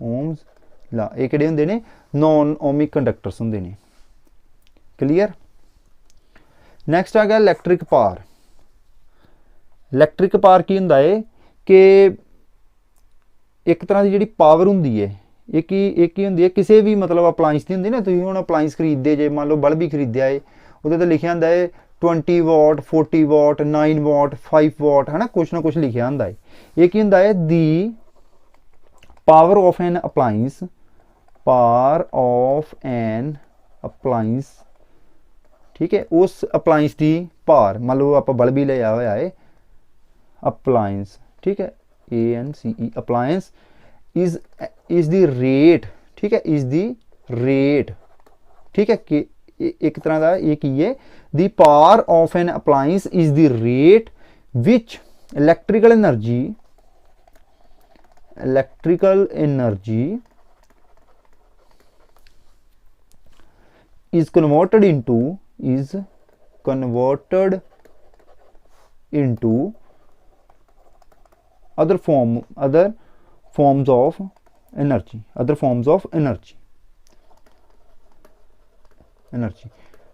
Ohm's law ये किहड़े होंदे ने नॉन ओमिक कंडक्टर्स होंदे ने। क्लीयर। नैक्सट आ गया इलैक्ट्रिक पावर। इलैक्ट्रिक पावर की हुंदा है कि एक तरह की जिहड़ी पावर हुंदी है एक ही हुंदी है किसी भी मतलब अपलाइंस की हुंदी ना। तुसीं हुण अपलाइंस खरीददे जे, मान लो बल्ब ही खरीदया है, उहदे ते लिखिया हुंदा है 20 वाट, 40 वाट, 9 वाट, 5 वाट, है ना, कुछ ना कुछ लिखिया हुंदा है। ये की हुंदा है the power of an appliance, power of an appliance. ठीक है, उस अपलाइंस की पावर, मान लो आप बल्ब ही लिया हुआ है अपलाइंस। ठीक है, ANCE अपलाइंस इज द रेट। ठीक है, इज द रेट। ठीक है, कि एक तरह का ये की है the power of an appliance is the rate which electrical energy is converted into other forms of energy,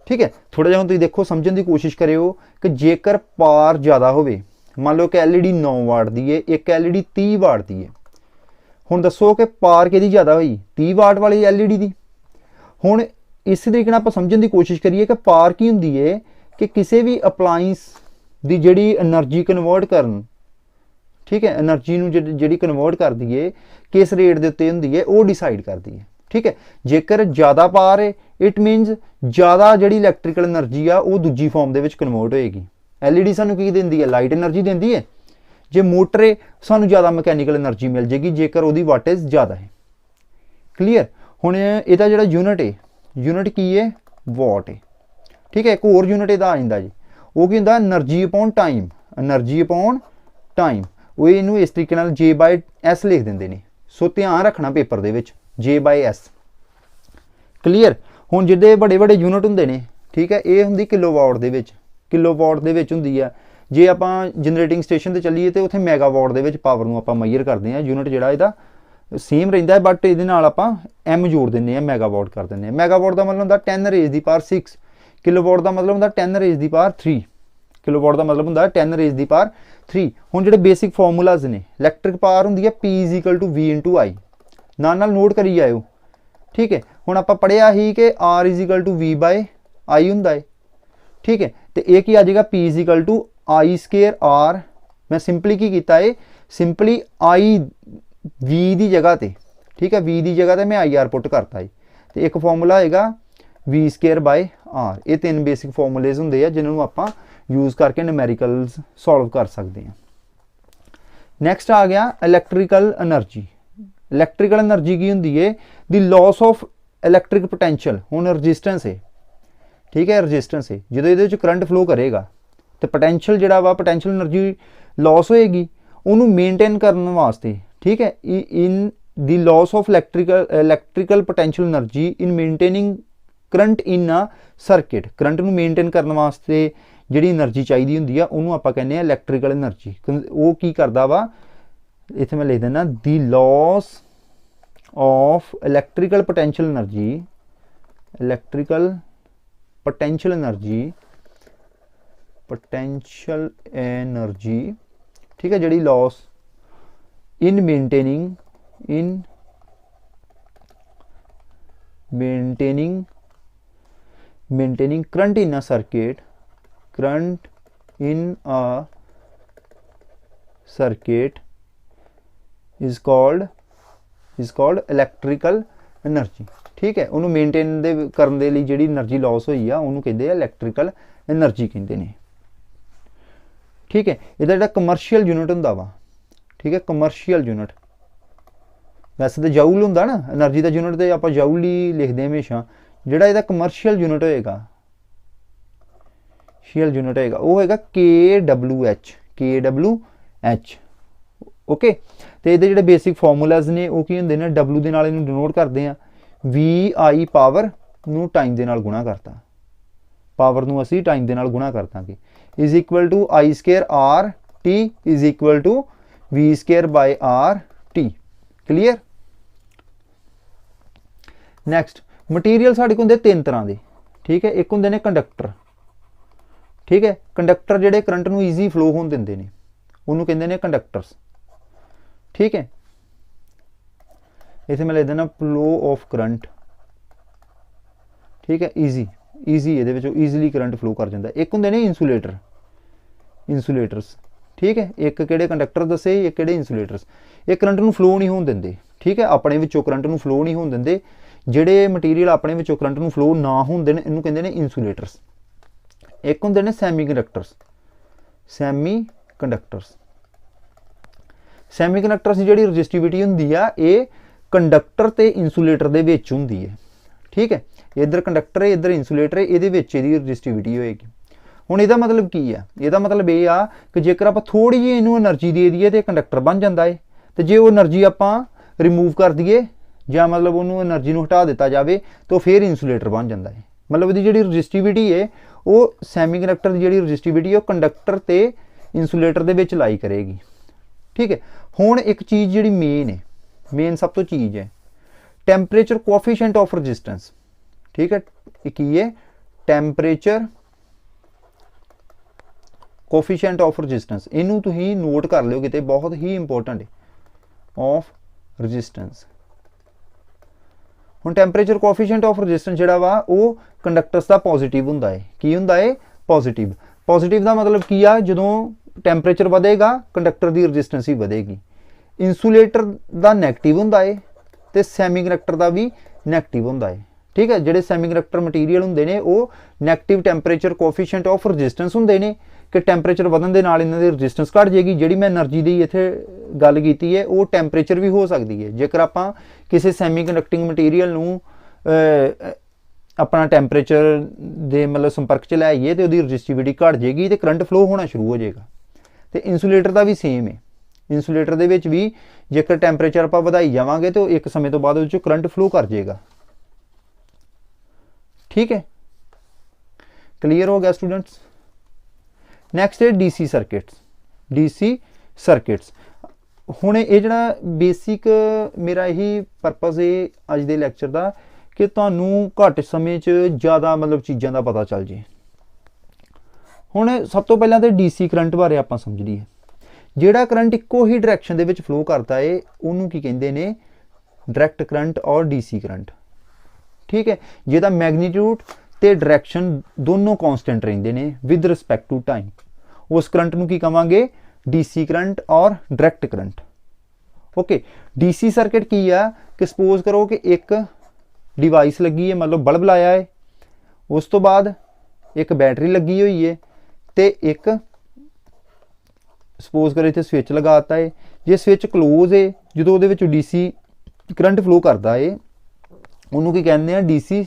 ठीक है। थोड़ा जिहा तुसीं देखो समझने की कोशिश करियो कि जेकर पावर ज़्यादा होवे, मान लो कि LED 9 वाट दी है, एक LED 30 वाट दी है। हुण दसो कि पावर किहदी ज़्यादा होई, 30 वाट वाली LED दी। हुण इस तरीके नाल आपां समझण की कोशिश करिए कि पावर की हुंदी है कि किसी भी अपलाइंस दी जिहड़ी एनर्जी कन्वर्ट करन। ठीक है, एनर्जी नूं जिहड़ी कन्वर्ट करदी है किस रेट दे उत्ते हुंदी है वो डिसाइड करदी है। ठीक है, जेकर ज़्यादा पावर है इट मीनस ज़्यादा जिहड़ी इलैक्ट्रिकल एनर्जी आ वो दूजी फॉर्म दे विच कन्वर्ट होएगी। LED सानूं की दिंदी है, लाइट एनर्जी दिंदी है। जे मोटर है सानूं ज़्यादा मैकेनिकल एनर्जी मिल जाएगी जेकर उहदी वाटेज ज़्यादा है। क्लीयर। हुण इहदा जिहड़ा यूनिट है, यूनिट की है वॉट है। ठीक है, एक होर यूनिट इहदा आ जांदा जी, वो की हुंदा energy upon time, energy upon time. वो इनू इस तरीके नाल J/S लिख देंदे ने। सो ध्यान रखना पेपर दे विच J/S। क्लीयर। हुण जिहड़े बड़े बड़े यूनिट हुंदे ने, ठीक है, ये हुंदी किलोवाट दे विच, किलोवाट दे विच हुंदी है। जे आपां जनरेटिंग स्टेशन ते चलीए तो उत्थे मैगावाट दे विच पावर नूं आपां मेजर करदे हां। यूनिट जिहड़ा इहदा सेम रहिंदा है बट इहदे नाल आपां M जोड़ दिंदे हां, मैगावाट कर दिंदे हां। मैगावाट दा मतलब हुंदा 10 रेज़ दी पावर 6, किलोवाट दा मतलब हुंदा 10 रेज़ दी पावर 3, किलोवाट दा मतलब हुंदा 10 रेज़ दी पावर 3। हुण जिहड़े बेसिक फॉर्मूलाज ने, इलैक्ट्रिक पावर हुंदी है P = V × I, नाल नोट करी जाओ। ठीक है, हुण आपां पढ़िया ही कि R = V/I हुंदा है। ठीक है, तो ये की आ जाएगा P = I² R मैं सिंपली की कीता है, सिंपली आई वी की जगह ते, ठीक है, वी की जगह ते मैं आई आर पुट करता है। तो एक फॉर्मूला होएगा वी स्केयर बाय आर। ये 3 बेसिक फॉर्मूलेज होंगे आ जिन्होंने आप यूज़ करके न्यूमेरिकल्स सॉल्व कर सकते हैं। नैक्सट आ गया इलैक्ट्रिकल एनर्जी। इलैक्ट्रिकल एनर्जी की होंगी है the loss of electric potential. हुण रजिस्टेंस है, ठीक है, रजिस्टेंस है, जो ये करंट फ्लो करेगा तो पोटैंशियल जिहड़ा वा पोटैंशियल एनर्जी लॉस होएगी, उन्होंने मेनटेन करने वास्ते, ठीक है, in the loss of electrical potential energy in मेनटेनिंग current in a circuit. Current नूं मेनटेन करने वास्ते जिहड़ी एनर्जी चाहिए होंदी आ उन्होंने आपां कहने इलैक्ट्रिकल एनर्जी। वो की करदा वा, इत्थे मैं लिख देना the loss of electrical potential energy, electrical potential energy, potential energy, ठीक है, जिहड़ी loss in मेनटेनिंग current in a circuit, current in a circuit is called electrical energy. ठीक है, उन्होंने मेनटेन करने के लिए जी एनर्जी लॉस हुई आ उन्होंने कहते हैं इलैक्ट्रिकल एनर्जी कहते हैं। ठीक है, यदा कमर्शियल यूनिट होंदा वा, ठीक है, कमर्शियल यूनिट, वैसे तो जाऊल होंदा ना एनर्जी का यूनिट, तो आप जाऊल ही लिखते हैं हमेशा। जिहड़ा इहदा कमर्शियल यूनिट होएगा, शियल यूनिट होएगा, वो होएगा KWH। ओके, तो ये जिहड़े बेसिक फॉर्मूलाज ने वो की होंदे ने, W दे नाल इहनूं डिनोट करते हैं, VI पावर नूं टाइम दे नाल गुणा करता, पावर नूं असीं टाइम दे नाल गुणा करतांगे, is equal to I square RT is equal to V square by RT। Clear. Next material साढ़े को होंदे 3 तरह के, ठीक है, एक होंदे ने कंडक्टर, ठीक है, कंडक्टर जिहड़े करंट नूं ईजी फ्लो होण दिंदे ने उन्होंने कहंदे ने कंडक्टर्स। ठीक है, इत्थे मैं लिख देना फ्लो ऑफ करंट, ठीक है, ईजी ये ईजीली करंट फ्लो कर जाता। एक होंदे ने इंसुलेटर, इंसुलेटर्स, ठीक है, एक किहड़े कंडक्टर दसे, एक किहड़े इंसुलेटर्स, ये करंट नूं फ्लो नहीं होण दिंदे। ठीक है, अपने विचों करंट नूं फ्लो नहीं होण दिंदे, जिहड़े मटीरियल अपने विचों करंट नूं फ्लो ना होण देण इहनूं कहंदे ने इंसुलेटर्स। एक होंदे ने सैमी कंडक्टर्स, सैमी कंडक्टर्स जिहड़ी रजिस्टिविटी हुंदी आ ये कंडक्टर ते इंसुलेटर दे विच हुंदी है। ठीक है, इधर कंडक्टर है इधर इंसुलेटर है, इहदे विच इहदी रजिस्टिविटी होएगी। हुण इहदा मतलब की है, इहदा मतलब ये आ कि जेकर आप थोड़ी जी इहनूं एनर्जी दे दईए तो कंडक्टर बन जाता है, तो जे वो एनर्जी आपां रिमूव कर दईए या मतलब उन्होंने एनर्जी नूं हटा दिता जाए तो फिर इंसुलेटर बन जाता है। मतलब इहदी जिहड़ी रजिस्टिविटी है वो सैमी कंडक्टर की जिहड़ी रजिस्टिविटी है कंडक्टर ते इंसुलेटर दे विच लाई करेगी। ठीक है, हुण एक चीज़ जिहड़ी मेन है, मेन सब तो चीज़ है टैंपरेचर कोएफिशिएंट ऑफ रजिस्टेंस। ठीक है, की है टैंपरेचर कोएफिशिएंट ऑफ रजिस्टेंस, इनू तुसीं नोट कर लिओ किते, बहुत ही इंपॉर्टेंट है, ऑफ रजिस्टेंस। हुण टैंपरेचर कोएफिशिएंट ऑफ रजिस्टेंस जिहड़ा वा वो कंडक्टर्स दा पॉजिटिव हुंदा है। की हुंदा है? पॉजिटिव। पॉजिटिव दा मतलब की आ, जदों टैंपरेचर वधेगा कंडक्टर दी रजिस्टेंस ही वधेगी। इंसुलेटर दा नैगेटिव हुंदा है ते सैमी कंडक्टर दा भी नैगेटिव हुंदा है। ठीक है, जिहड़े सैमी कंडक्टर मटीरियल हुंदे ने वो negative temperature coefficient of resistance हुंदे ने कि टैंपरेचर ਵਧਣ ਦੇ ਨਾਲ ਇਹਨਾਂ ਦੀ ਰजिस्टेंस घट जाएगी। ਜਿਹੜੀ मैं एनर्जी ਦੀ ਇੱਥੇ ਗੱਲ ਕੀਤੀ है वो टैंपरेचर भी हो सकती है। जेकर ਆਪਾਂ ਕਿਸੇ ਸੈਮੀ ਕੰਡਕਟਿੰਗ ਮਟੀਰੀਅਲ ਨੂੰ अपना टैंपरेचर ਦੇ मतलब संपर्क च ਲੈ ਆਈਏ तो ਉਹਦੀ ਰजिस्टिविटी घट जाएगी तो करंट फ्लो होना शुरू हो जाएगा। तो इंसुलेटर का भी सेम है, इंसुलेटर ਦੇ ਵਿੱਚ भी जेकर टैंपरेचर ਆਪਾਂ ਵਧਾਈ ਜਾਵਾਂਗੇ तो एक समय तो बाद ਉਹਦੇ करंट फ्लो कर जाएगा। ठीक है, क्लीयर हो गया स्टूडेंट्स। नैक्सट है DC सर्किट्स। DC सर्किट्स हुण ये जिहड़ा बेसिक मेरा यही परपज़ है अज दे लैक्चर का कि तुहानूं घट समय च ज़्यादा मतलब चीज़ों का पता चल जाए। हुण सब तो पहलां तो DC करंट बारे आपां समझ लईए। जिहड़ा करंट इक्को ही डायरैक्शन दे विच फ्लो करता है उहनूं की कहिंदे ने डायरैक्ट करंट और DC करंट। ठीक है, जिहदा मैगनीट्यूड ते डायरैक्शन दोनों कॉन्स्टेंट रहिंदे ने विद रिस्पैक्ट टू टाइम, उस करंट नूं की कहांगे डीसी करंट और direct current. Okay, DC circuit की है कि सपोज करो कि एक डिवाइस लगी है, मतलब बल्ब लाया है, उस तो बाद एक बैटरी लगी हुई है, तो एक सपोज करो इतने स्विच लगाता है, जे स्विच क्लोज है जो वो डीसी करंट फ्लो करता है उन्होंने की कहते हैं डीसी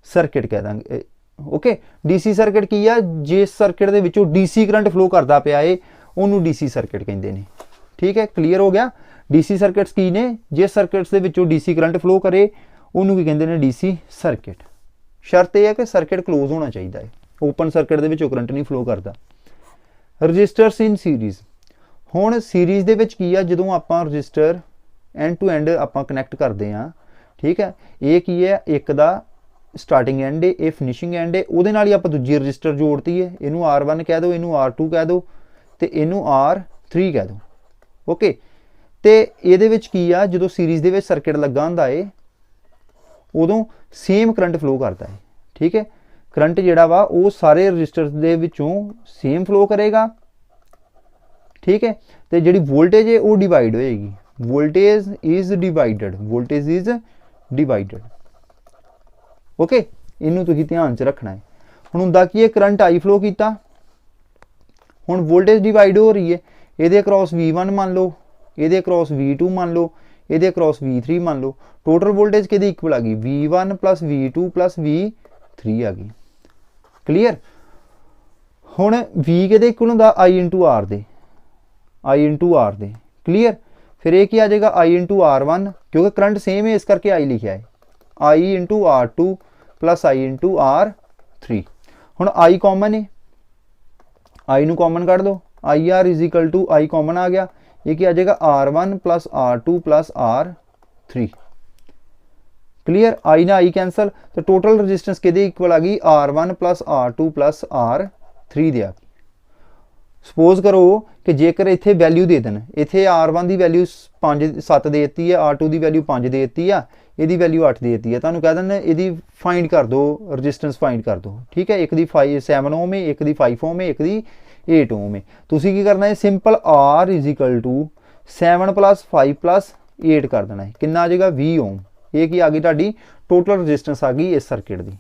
सर्किट कह देंगे। ओके, डीसी सर्किट की है जिस सर्किट के विचों डीसी करंट फ्लो करता पिया है उन्होंने डीसी सर्किट कहते हैं। ठीक है, क्लीयर हो गया। डीसी सर्किट्स की ने जिस सर्किट्स के विचों डीसी करंट फ्लो करे उन्होंने की कहते हैं डीसी सर्किट। शर्त यह है कि सर्किट क्लोज होना चाहिए है, ओपन सर्किट के विचों करंट नहीं फ्लो करता। रजिस्टर्स इन सीरीज़, हुण सीरीज़ दे विच की है जो आप रजिस्टर एंड टू एंड आप कनैक्ट करते हैं। ठीक है, ये की है एक दा स्टार्टिंग एंड है, ये फिनिशिंग एंड है, वो ही आप दूजी रजिस्टर जोड़ती है, इनू R1 कह दो, इनू R2 कह दो, तो इनू R3 कह दो। ओके, तो ये की आ जो सीरीज़ के सर्किट लगा होंदा है उदों सेम करंट फ्लो करता है। ठीक है, करंट जिहड़ा वा वो सारे रजिस्टर्स दे विचों सेम फ्लो करेगा। ठीक है, तो जिहड़ी वोल्टेज है वो डिवाइड होएगी, voltage is divided, voltage is divided. Okay, इनू तुसीं ध्यान च रखना है। हुण हुंदा की है, करंट आई फ्लो किया, हुण वोल्टेज डिवाइड हो रही है, ये अक्रॉस V1 मान लो, ये अक्रॉस V2 मान लो, ये अक्रॉस V3 मान लो, टोटल वोल्टेज कि इक्वल आ गई V1 plus V2 plus V3 आ गई। क्लीयर। हुण V के इक्वल होंदा I into R they, I into R they. Clear. फिर ये आ जाएगा I इंटू R1, क्योंकि करंट सेम है इस करके I लिखा है, I into R2 plus I into R3। हुण I कॉमन है, I नू कॉमन कढ़ दो, IR is equal to I common आ गया, ये क्या आ जाएगा R1 plus R2 plus R3। Clear. I ना I कैंसल, तो टोटल रजिस्टेंस कि इक्वल आ गई R1 plus R2 plus R3 दे आ गई। सपोज करो कि जेकर इत्थे वैल्यू दे देन, इत्थे R1 की वैल्यू 7 दे दी है, R2 की वैल्यू 5 दे दी है, यदी वैल्यू 8 दे दी है, तुहानू कह दें यदी फाइंड कर दो, रजिस्टेंस फाइंड कर दो। ठीक है, एक दी 7 ओम है, एक दी 5 ओम है, एक दी 8 ओम है। तुसी की करना है, simple R is equal to 7 प्लस 5 प्लस 8 कर देना है, कितना आ जाएगा 20 ओम। ये की आ गई तुहाडी टोटल रजिस्टेंस आ गई इस सर्किट की।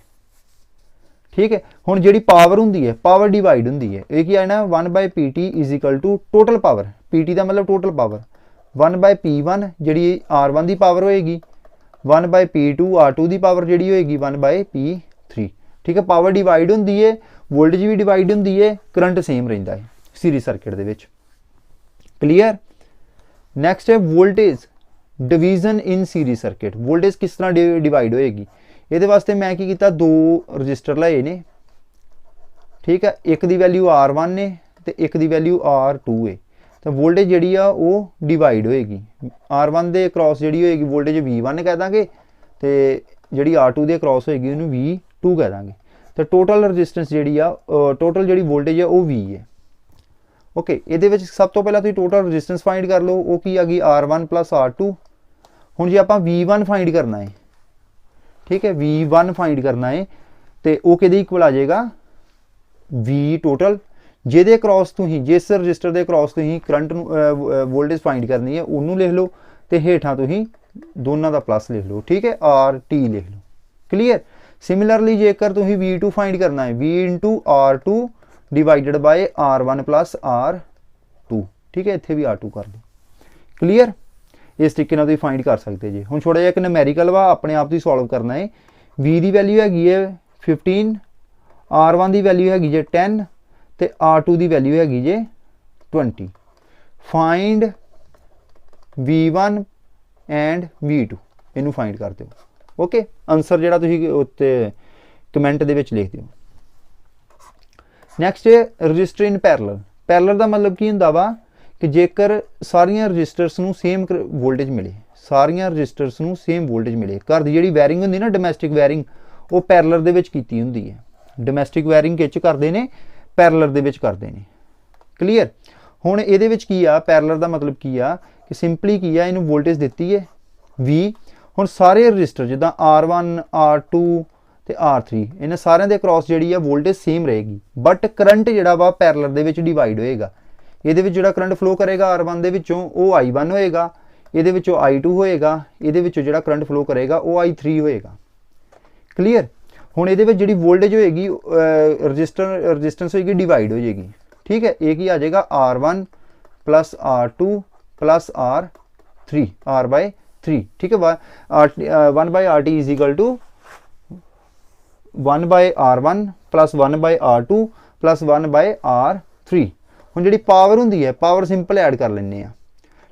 ठीक है, हुण जिहड़ी पावर हुंदी है, पावर डिवाइड हुंदी है, ये की आना 1/PT is equal to total power, PT का मतलब टोटल पावर, 1/P1 जिहड़ी R1 की पावर होएगी, 1/P2 R2 की पावर जिहड़ी होएगी 1/P3। ठीक है, पावर डिवाइड हुंदी है, वोल्टेज भी डिवाइड हुंदी है, करंट सेम रहिंदा है सीरीज सर्किट दे विच। क्लीयर। नैक्सट है voltage division in series circuit. Voltage किस तरह डिवाइड होएगी, ये वास्ते मैं की कीता, 2 रजिस्टर लाए ने। ठीक है, एक दी वैल्यू R1 ने ते एक दी वैल्यू R2 है, तो वोल्टेज जिहड़ी आ वो डिवाइड होएगी। R1 दे क्रॉस जिहड़ी होएगी वोल्टेज V1 कह दांगे, ते जिहड़ी R2 दे क्रॉस होएगी उन्हें V2 कह दांगे। तो टोटल रजिस्टेंस जिहड़ी आ, टोटल जिहड़ी वोल्टेज है वो V है। ओके, ये विच सब तो पहला तुसीं टोटल रजिस्टेंस फाइंड कर लो, वो की आ गई R1 प्लस R2। हुण जे आपां V1 फाइंड करना है, ठीक है, V1 फाइंड करना है, तो वो कि इक्वल आ जाएगा V टोटल, जिहदे क्रॉस तुसीं जिस रजिस्टर के क्रॉस तुसीं करंट वोल्टेज फाइंड करनी है उन्होंने लिख लो, तो हेठां तुसीं दोनों का प्लस लिख लो। ठीक है, RT लिख लो। क्लीयर। सिमिलरली जेकर तुसीं V2 फाइंड करना है, V into R2 divided by R1 plus R2। ठीक है, इत्थे भी R2 कर दो। क्लीयर। इस तरीके नाल तुसीं फाइंड कर सकते जी। हुण थोड़ा जिहा एक नूमेरिकल वा, अपने आप तुसीं सॉल्व करना है। V की वैल्यू हैगी है 15, R1 की वैल्यू हैगी जे 10, तो R2 की वैल्यू हैगी जे 20। फाइंड V1 एंड V2, इनू फाइंड कर दो। ओके, आंसर जिहड़ा तुसीं उत्ते कमेंट दे विच लिख दिओ। नैक्सट है रजिस्टर इन पैरलल। पैरलल का मतलब की हुंदा वा कि जेकर सारियां रजिस्टर्स नूं सेम वोल्टेज मिले, सारियां रजिस्टर्स नूं सेम वोल्टेज मिले, घर की जिहड़ी वायरिंग हुंदी ना डोमैसटिक वायरिंग, वो पैरलल दे विच कीती हुंदी है। डोमैसटिक वायरिंग किच करदे ने, पैरलल दे विच करदे ने। क्लीयर। हुण इहदे विच की आ, पैरलल का मतलब की आ कि सिंपली की आ, इनू वोल्टेज दित्ती है V। हुण सारे रजिस्टर जिद्दां R1 R2 ते R3 इन्हां सारिਆਂ दे क्रॉस जिहड़ी आ वोल्टेज सेम रहेगी, बट करंट जिहड़ा वा पैरलल दे विच डिवाइड होएगा। ਇਹਦੇ ਵਿੱਚ ਜਿਹੜਾ ਕਰੰਟ ਫਲੋ ਕਰੇਗਾ R1 ਦੇ ਵਿੱਚੋਂ ਉਹ I1 ਹੋਏਗਾ, ਇਹਦੇ ਵਿੱਚੋਂ I2 ਹੋਏਗਾ, ਇਹਦੇ ਵਿੱਚੋਂ ਜਿਹੜਾ ਕਰੰਟ ਫਲੋ ਕਰੇਗਾ ਉਹ I3 ਹੋਏਗਾ। ਕਲੀਅਰ। ਹੁਣ ਇਹਦੇ ਵਿੱਚ ਜਿਹੜੀ ਵੋਲਟੇਜ ਹੋਏਗੀ ਰजिस्टेंस ਹੋਏਗੀ ਡਿਵਾਈਡ ਹੋ ਜਾਏਗੀ। ठीक है, एक ही आ जाएगा R1 plus R2 plus R3 R/3। ठीक है, 1/RT is equal to 1/R1 plus 1/R2 plus 1/R3। ਹੁਣ ਜਿਹੜੀ ਪਾਵਰ ਹੁੰਦੀ ਹੈ ਪਾਵਰ ਸਿੰਪਲ ਐਡ ਕਰ ਲੈਂਦੇ ਆ।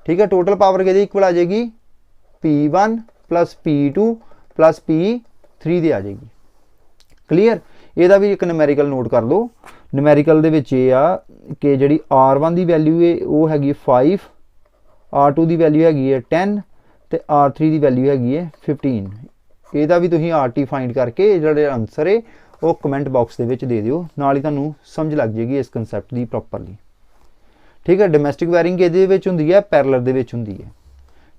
ठीक है, टोटल पावर किहदे इक्वल आ जाएगी P1 plus P2 plus P3 दे आ जाएगी। क्लीयर। ਇਹਦਾ ਵੀ ਇੱਕ ਨੂਮੈਰੀਕਲ ਨੋਟ ਕਰ ਲਓ। ਨੂਮੈਰੀਕਲ ਦੇ ਵਿੱਚ ਇਹ ਆ ਕਿ ਜਿਹੜੀ R1 ਦੀ ਵੈਲਿਊ ਹੈ ਉਹ ਹੈਗੀ 5, R2 ਦੀ ਵੈਲਿਊ ਹੈਗੀ ਹੈ 10 ਤੇ R3 ਦੀ ਵੈਲਿਊ ਹੈਗੀ ਹੈ 15। ਇਹਦਾ ਵੀ ਤੁਸੀਂ RT ਫਾਈਂਡ ਕਰਕੇ ਜਿਹੜੇ ਆਨਸਰ ਹੈ ਉਹ ਕਮੈਂਟ ਬਾਕਸ ਦੇ ਵਿੱਚ ਦੇ ਦਿਓ, ਨਾਲ ਹੀ ਤੁਹਾਨੂੰ ਸਮਝ ਲੱਗ ਜਾਏਗੀ ਇਸ ਕਨਸੈਪਟ ਦੀ ਪ੍ਰੋਪਰਲੀ। ठीक है, डोमैसटिक वायरिंग ਇਹਦੇ ਵਿੱਚ ਹੁੰਦੀ ਹੈ, ਪੈਰਲਲ ਦੇ ਵਿੱਚ ਹੁੰਦੀ ਹੈ।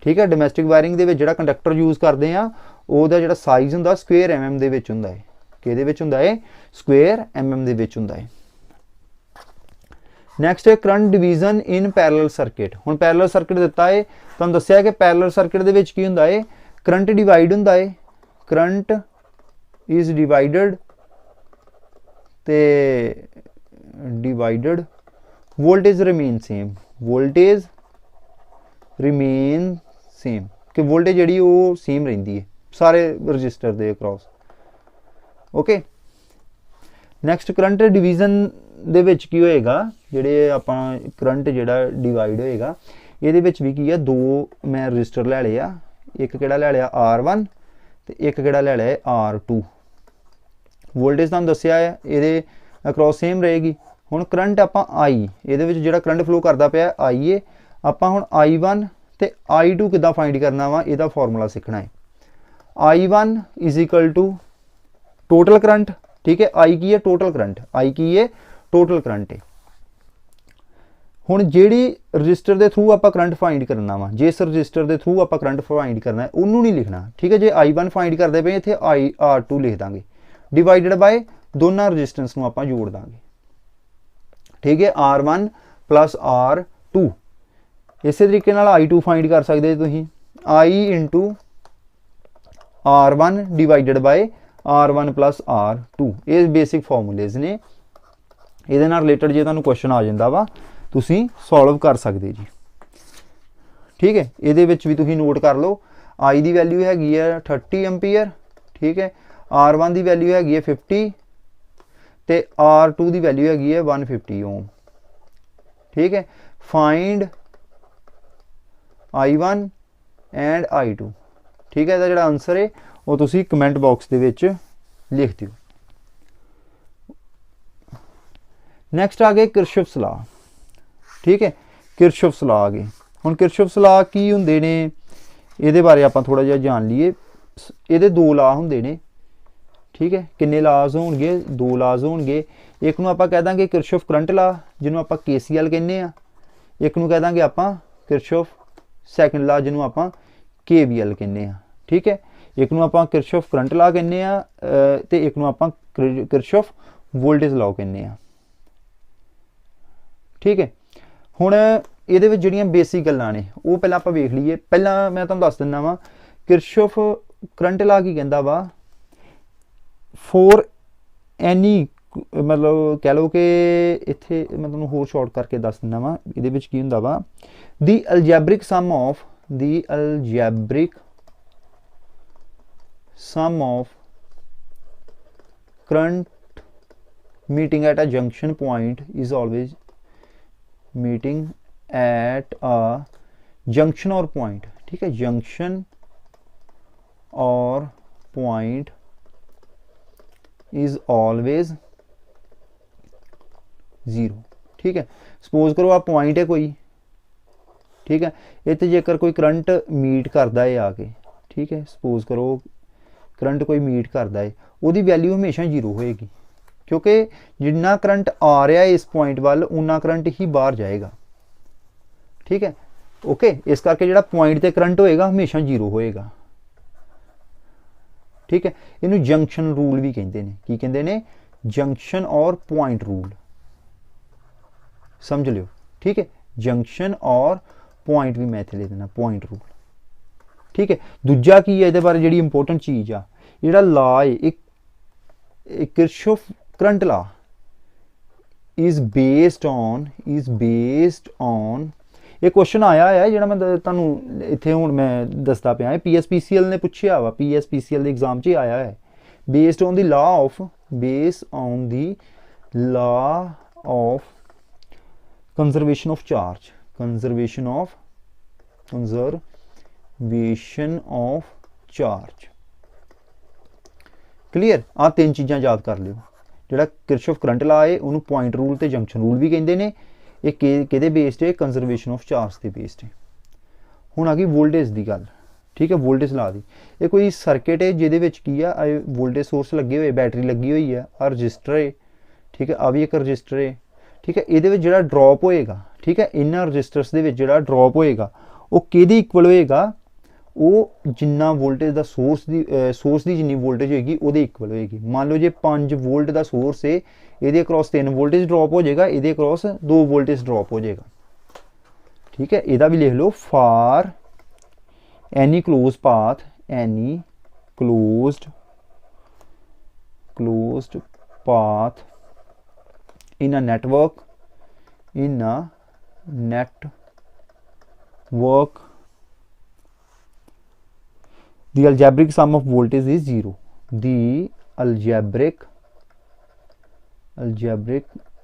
ठीक है, ਡੋਮੈਸਟਿਕ ਵਾਇਰਿੰਗ ਦੇ ਵਿੱਚ ਜਿਹੜਾ ਕੰਡਕਟਰ ਯੂਜ਼ ਕਰਦੇ ਆ ਉਹਦਾ ਜਿਹੜਾ ਸਾਈਜ਼ ਹੁੰਦਾ ਸਕੁਅਰ mm ਦੇ ਵਿੱਚ ਹੁੰਦਾ ਹੈ। ਕਿਹਦੇ ਵਿੱਚ ਹੁੰਦਾ ਹੈ? ਸਕੁਅਰ mm ਦੇ ਵਿੱਚ ਹੁੰਦਾ ਹੈ। ਨੈਕਸਟ ਹੈ ਕਰੰਟ ਡਿਵੀਜ਼ਨ ਇਨ ਪੈਰਲਲ ਸਰਕਟ। ਹੁਣ ਪੈਰਲਲ ਸਰਕਟ ਦਿੱਤਾ ਹੈ, ਤੁਹਾਨੂੰ ਦੱਸਿਆ ਕਿ ਪੈਰਲਲ ਸਰਕਟ ਦੇ ਵਿੱਚ ਕੀ ਹੁੰਦਾ ਹੈ? ਕਰੰਟ ਡਿਵਾਈਡ ਹੁੰਦਾ ਹੈ, ਕਰੰਟ ਇਜ਼ ਡਿਵਾਈਡਡ ਤੇ divided voltage remain same, voltage remain same कि वोल्टेज जी सेम रही है सारे रजिस्टर के across. Okay, next current division दे विच की होएगा, जेडे आपां करंट जेड़ा डिवाइड होएगा ये भी की है, दो मैं रजिस्टर लै लिया, एक किहड़ा लै लिया R1 ते एक किहड़ा लै लिया R2। वोल्टेज तुहानूं दस्सिया है ये अक्रॉस सेम रहेगी। ਹੁਣ ਕਰੰਟ ਆਪਾਂ I ਇਹਦੇ ਵਿੱਚ ਜਿਹੜਾ ਕਰੰਟ ਫਲੋ ਕਰਦਾ ਪਿਆ I ਹੈ, ਆਪਾਂ ਹੁਣ I1 ਤੇ I2 ਕਿੱਦਾਂ ਫਾਈਂਡ ਕਰਨਾ ਵਾ ਇਹਦਾ ਫਾਰਮੂਲਾ ਸਿੱਖਣਾ ਹੈ। I1 is equal to total current. ਠੀਕ ਹੈ, I ਕੀ ਹੈ? Total current. I ਕੀ ਹੈ? ਟੋਟਲ ਕਰੰਟ ਹੈ। ਹੁਣ ਜਿਹੜੀ ਰਜਿਸਟਰ ਦੇ ਥਰੂ ਆਪਾਂ ਕਰੰਟ ਫਾਈਂਡ ਕਰਨਾ ਵਾ, ਜਿਸ ਰਜਿਸਟਰ ਦੇ ਥਰੂ ਆਪਾਂ ਕਰੰਟ ਫਾਈਂਡ ਕਰਨਾ ਹੈ ਉਹਨੂੰ ਨਹੀਂ ਲਿਖਣਾ। ਠੀਕ ਹੈ, ਜੇ I1 ਫਾਈਂਡ ਕਰਦੇ ਪਏ ਇੱਥੇ R2 ਲਿਖ ਦਾਂਗੇ, ਡਿਵਾਈਡਡ ਬਾਏ ਦੋਨਾਂ ਰਜਿਸਟੈਂਸ ਨੂੰ ਆਪਾਂ ਜੋੜ ਦਾਂਗੇ। ठीक है, R1 प्लस R2। इस तरीके I2 फाइंड कर सकते तुसीं, I into R1 divided by R1 plus R2। ये बेसिक फॉर्मूलेज ने, ये रिलेटेड जो तुहानूं क्वेश्चन आ जाता वा तुसीं सॉल्व कर सकते जी। ठीक है, ये भी तुसीं नोट कर लो, I की वैल्यू हैगी है 30 एम्पीयर। ठीक है, R1 की वैल्यू हैगी है 50 ਤੇ R2 ਦੀ ਵੈਲਿਊ ਹੈਗੀ ਹੈ 150 ਓਮ। ਠੀਕ ਹੈ, ਫਾਈਂਡ I1 ਐਂਡ I2। ਠੀਕ ਹੈ, ਇਹਦਾ ਜਿਹੜਾ ਆਨਸਰ ਹੈ ਉਹ ਤੁਸੀਂ ਕਮੈਂਟ ਬਾਕਸ ਦੇ ਵਿੱਚ ਲਿਖ ਦਿਓ। ਨੈਕਸਟ ਆ ਗਏ ਕਿਰਸ਼ੋਫਸ ਲਾ। ਠੀਕ ਹੈ, ਕਿਰਸ਼ੋਫਸ ਲਾ ਆ ਗਏ। ਹੁਣ ਕਿਰਸ਼ੋਫਸ ਲਾ ਕੀ ਹੁੰਦੇ ਨੇ ਇਹਦੇ ਬਾਰੇ ਆਪਾਂ ਥੋੜਾ ਜਿਹਾ ਜਾਣ ਲਈਏ। ਇਹਦੇ ਦੋ ਲਾ ਹੁੰਦੇ ਨੇ। ठीक है, किन्ने लाज होणगे? दो लाज होणगे। एक नूं आपां कह दांगे किरशॉफ करंट ला, जिन्हों आपां KCL कहने आ। एक नूं कह दांगे आपां किरशॉफ सैकेंड ला, जिन्हों आपां KVL कहने आ। ठीक है, एक नूं आपां किरशॉफ करंट ला कहने आ ते एक नूं आपां किरशॉफ वोल्टेज लॉ कहने आ। ठीक है, हुण ਇਹਦੇ ਵਿੱਚ ਜਿਹੜੀਆਂ ਬੇਸਿਕ ਗੱਲਾਂ ਨੇ ਉਹ ਪਹਿਲਾਂ ਆਪਾਂ ਵੇਖ ਲਈਏ। ਪਹਿਲਾਂ ਮੈਂ ਤੁਹਾਨੂੰ ਦੱਸ ਦਿੰਦਾ ਵਾਂ ਕਿਰਸ਼ੌਫ ਕਰੰਟ ਲਾ ਕੀ ਕਹਿੰਦਾ ਵਾ, ਫੋਰ ਐਨੀ मतलब कह लो कि इत्थे मैं तुहानूं होर शॉर्ट करके दस दिंदा वा। इहदे विच की हुंदा वा, the algebraic sum of current meeting at a junction point is always meeting at a junction और पॉइंट। ठीक है, जंक्शन और पॉइंट इज ऑलवेज 0। ठीक है, सपोज करो आप पॉइंट है कोई। ठीक है, इत्थे जेकर कोई करंट मीट करता है आके, ठीक है, सपोज करो करंट कोई मीट करता है, उसकी वैल्यू हमेशा 0 होएगी, क्योंकि जिन्ना करंट आ रहा है इस पॉइंट वाल उन्ना करंट ही बाहर जाएगा। ठीक है, ओके, इस करके जिहड़ा पॉइंट ते करंट होएगा हमेशा 0 होएगा। ठीक है, इनू जंक्शन रूल भी कहते हैं। की कहते हैं? जंक्शन और पॉइंट रूल। समझ लियो, ठीक है, जंक्शन और पॉइंट भी मैं इत्थे लिख देना पॉइंट रूल। ठीक है, दूजा की है इहदे बारे जिहड़ी इंपोर्टेंट चीज़ आ, जिहड़ा लॉ है एक Kirchhoff current law is based on एक क्वेश्चन आया है जिहड़ा मैं तुहानूं इत्थे हुण मैं दसदा पिया है, PSPCL ने पुछया वा, PSPCL दे एग्जाम 'च ही आया है, based on the law of conservation of charge. Clear, आ तीन चीज़ां याद कर लियो। जिहड़ा किरचॉफ करंट लॉ है उन्होंने पॉइंट रूल ते जंक्शन रूल भी कहते हैं। ये किहदे बेस्ड है, कंजरवेशन ऑफ चार्ज के बेस्ड है। हुण आ गई वोल्टेज की गल। ठीक है, वोल्टेज ला दी, ये कोई सर्किट है जिहदे विच की आ वोल्टेज सोर्स लगे हुए, बैटरी लगी हुई है, आ रजिस्टर है। ठीक है, आ भी एक रजिस्टर है। ठीक है, ये जिहड़ा ड्रॉप होएगा, ठीक है, इन्हां रजिस्टर्स दे विच जिहड़ा ड्रॉप होएगा वो किहदे इक्वल होएगा, वो जिन्ना वोल्टेज का सोर्स की जिन्नी वोल्टेज होएगी उहदे इक्वल होएगी। मान लो जे 5 वोल्ट का सोर्स है, ये अक्रॉस 3 वोल्टेज ड्रॉप हो जाएगा, ये अक्रॉस 2 वोल्टेज ड्रॉप हो जाएगा। ठीक है, यदा भी लिख लो, for any close path in a network the algebraic sum of voltage is 0. The algebraic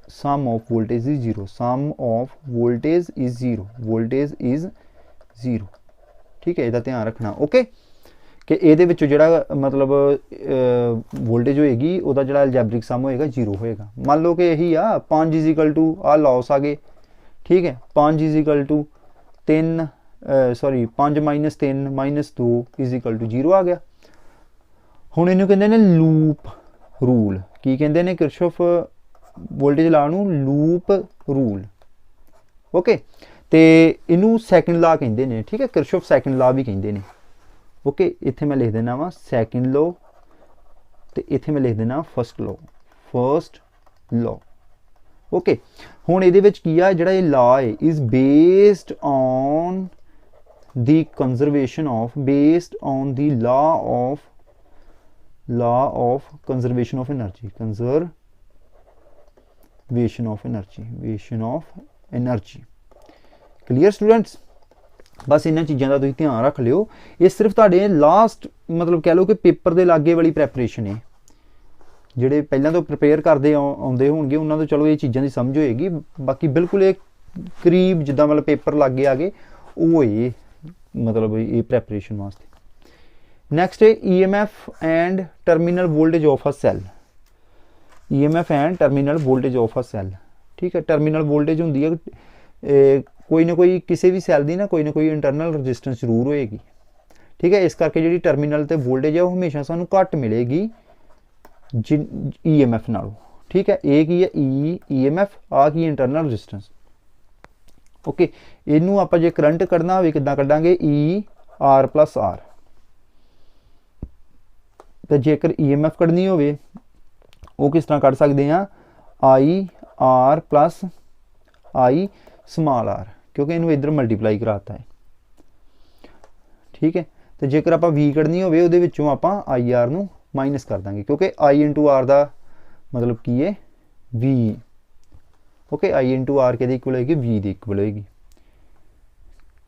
sum of voltage is 0. Sum of voltage is 0. Voltage is 0. ठीक है, इहदा ध्यान रखना। ओके, कि इहदे विचों जिहड़ा मतलब वोल्टेज होएगी उहदा जिहड़ा अलजैब्रिक सम होएगा 0 होएगा। मान लो कि यही आ 5 इजिकल टू आ लॉस आ गए। ठीक है, 5 is equal to 3 sorry 5 - 3 - 2 is equal to 0 आ गया। हुण इहनूं कहंदे ने लूप रूल। की कहंदे ने किरचॉफ वोल्टेज लॉ नूं लूप रूल। ओके, ते इनू सैकेंड लॉ कहंदे ने। ठीक है, किरचॉफ सैकेंड लॉ भी कहंदे ने। ओके, इत्थे मैं लिख देना वा सैकेंड लॉ ते इत्थे मैं लिख देना फर्स्ट लॉ। ओके, हुण इहदे विच की आ जिहड़ा ये लॉ है is based on the conservation of based on the law of conservation of energy clear students। बस इन्हां चीज़ों का तुसीं ध्यान रख लियो। ये सिर्फ तुहाडे लास्ट मतलब कह लो कि पेपर के लागे वाली प्रैपरेशन है। ਜਿਹੜੇ ਪਹਿਲਾਂ ਤੋਂ प्रिपेयर करते आउंदे होणगे उन्हां तो चलो ये चीज़ों की समझ होएगी, बाकी बिल्कुल एक करीब जिद्दां मतलब पेपर लागे आ गए वो है मतलब ये प्रैपरेशन वास्ते। नैक्सट है EMF and terminal voltage of a cell. EMF and terminal voltage of a cell. ठीक है, टर्मिनल वोल्टेज होंदी है कोई ना कोई किसी भी सैल की ना कोई इंटरनल रजिस्टेंस जरूर होएगी। ठीक है, इस करके जी टर्मिनल ते वोल्टेज है वो हमेशा सानू घट मिलेगी EMF नालों। ठीक है, ये की है EMF, आ की इंटरनल रजिस्टेंस। ओके, इनू आप जे करंट कढ़ना हो किद्दां कढ़ांगे ER + R। तो जेकर EMF कढ़नी हो वो किस तरह कढ़ सकते हैं IR + I स्मॉल r, क्योंकि इनू इधर मल्टीप्लाई कराता है। ठीक है, तो जेकर आप V कढ़नी हो आप IR नू माइनस कर देंगे, क्योंकि I × R का मतलब की है V। ओके, I × R के इक्वल होगी V के इक्वल होगी।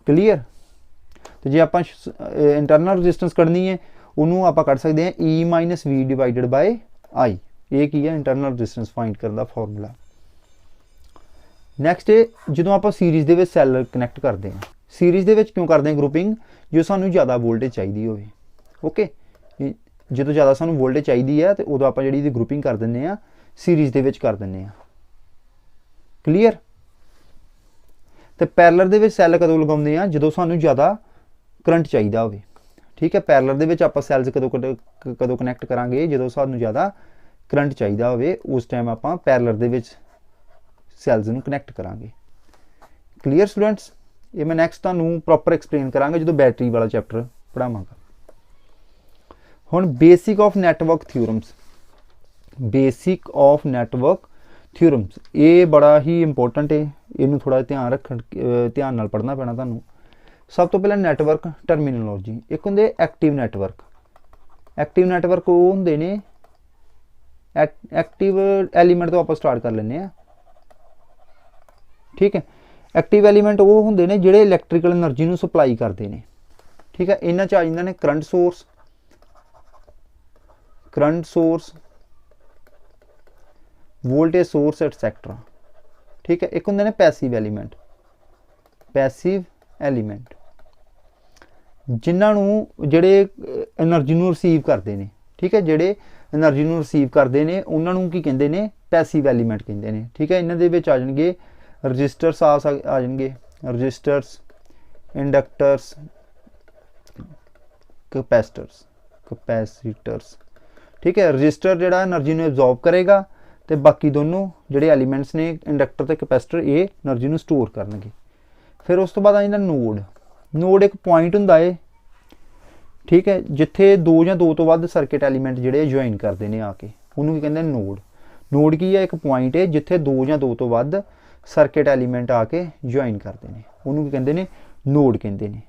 क्लीयर। तो जे आप इंटरनल रजिस्टेंस कढ़नी है उन्होंने आप कढ़ सकते हैं E - V / I। ये की है इंटरनल रजिस्टेंस फाइंड करने का फॉर्मूला। नैक्सट है जो आप सीरीज़ के सैल कनैक्ट करते हैं। सीरीज़ के क्यों करते हैं ग्रुपिंग, जो सानू ज़्यादा वोल्टेज चाहिए हो। ओके, जो ज़्यादा सानू वोल्टेज चाहिए है तो उदो आप जी ग्रुपिंग कर दें सीरीज़ के कर दें। क्लीयर। तो पैरेलल के सैल कदों लगाते हैं जो सानू ज़्यादा करंट चाहिए हो। ठीक है, पैरेलल के आप सैल्स कदों कनैक्ट करांगे जो सानू ज़्यादा करंट चाहिए हो, उस टाइम आप पैरेलल के सैल्स नू कनैक्ट करांगे। Clear students. ये मैं नैक्सट तुहानू प्रॉपर एक्सप्लेन करांगा जो बैटरी वाला चैप्टर पढ़ावांगा। हुण basic of network theorems. Basic of network theorems ये बड़ा ही इंपॉर्टेंट है, इनू थोड़ा ध्यान नाल पढ़ना पैना तुहानू। सब तो पहला नैटवर्क टर्मिनोलॉजी, एक होंदे एक्टिव नैटवर्क। एक्टिव नैटवर्क वो होंदे ने, एक्टिव एलीमेंट तो आप स्टार्ट कर लें। ठीक है, एक्टिव एलीमेंट वो होंदे ने जिहड़े इलैक्ट्रिकल एनर्जी नू सप्लाई करते हैं। ठीक है, इन्हां च आ जांदे ने करंट सोर्स, वोल्टेज सोर्स एटसैक्ट्रा। ठीक है, एक होंदे ने पैसिव एलीमेंट जिन्होंने जिहड़े एनर्जी नू रिसीव करते हैं। ठीक है, जिहड़े एनर्जी नू रिसीव करते हैं उन्होंने की कहते हैं, पैसिव एलीमेंट कहते हैं। ठीक है, इन्हां दे विच आ जाणगे रजिस्टर्स आ जाएंगे, रजिस्टर्स, इंडक्टर्स, कैपेसिटर्स। ठीक है, रजिस्टर जिहड़ा एनर्जी नू एब्जॉर्ब करेगा तो बाकी दोनों जिहड़े एलीमेंट्स ने इंडक्टर ते कैपेसिटर ये एनर्जी नू स्टोर करनगे। फिर उस तो बाद आ जांदा नोड एक पॉइंट हुंदा है। ठीक है, जिथे दो या दो तो वध सर्किट एलीमेंट जिहड़े ज्वाइन करते हैं आके, उन्होंने कहते हैं नोड की है, एक पॉइंट है जिथे दो या दो तो वध सर्किट एलीमेंट आके ज्वाइन करते हैं, उन्होंने कहते हैं नोड कहते हैं।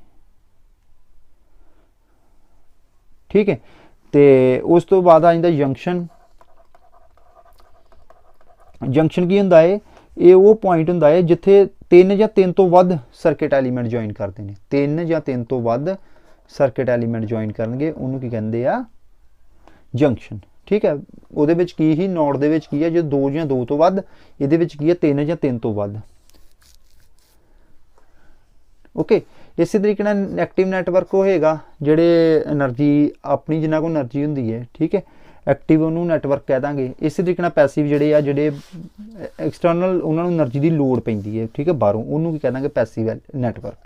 ठीक है, तो उस तो बाद आ जाता जंक्शन की हुंदा है, ये वो पॉइंट हुंदा है जिथे तीन या तीन तो वध सर्किट एलीमेंट ज्वाइन करते हैं, तीन या तीन तो वध सर्किट एलीमेंट ज्वाइन करनगे, उन्होंने की कहते हैं जंक्शन। ठीक है, उहदे विच की ही नोड दे विच की है जो दो या दो तो वध, इहदे विच की है तीन या तीन तो वध। ओके, इस तरीके नाल एक्टिव नैटवर्क होएगा जिहड़े एनर्जी अपनी जिन्ना को एनर्जी हुंदी है। ठीक है, एक्टिव उन्होंने नैटवर्क कह देंगे। इस तरीके नाल पैसिव जिहड़े आ जिहड़े एक्सटर्नल उन्होंने एनर्जी की लोड़ पैंदी है। ठीक है, बाहरों उन्होंने की कह देंगे पैसिव नैटवर्क।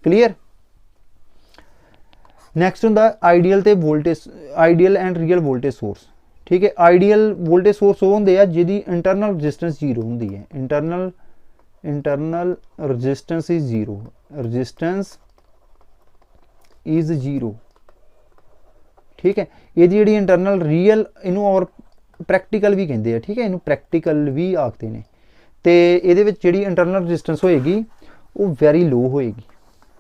क्लीयर। नैक्सट हुंदा ideal and real voltage source. ठीक है, आइडियल वोल्टेज सोर्स वो होंदे आ जिहदी इंटरनल रजिस्टेंस 0 हुंदी है। Internal resistance is zero. ठीक है, ये जी इंटरनल रियल इनू और प्रैक्टिकल भी कहते हैं। ठीक है, इनू प्रैक्टिकल भी आखते हैं। तो ये जी इंटरनल रजिस्टेंस होएगी वो वैरी लो होएगी,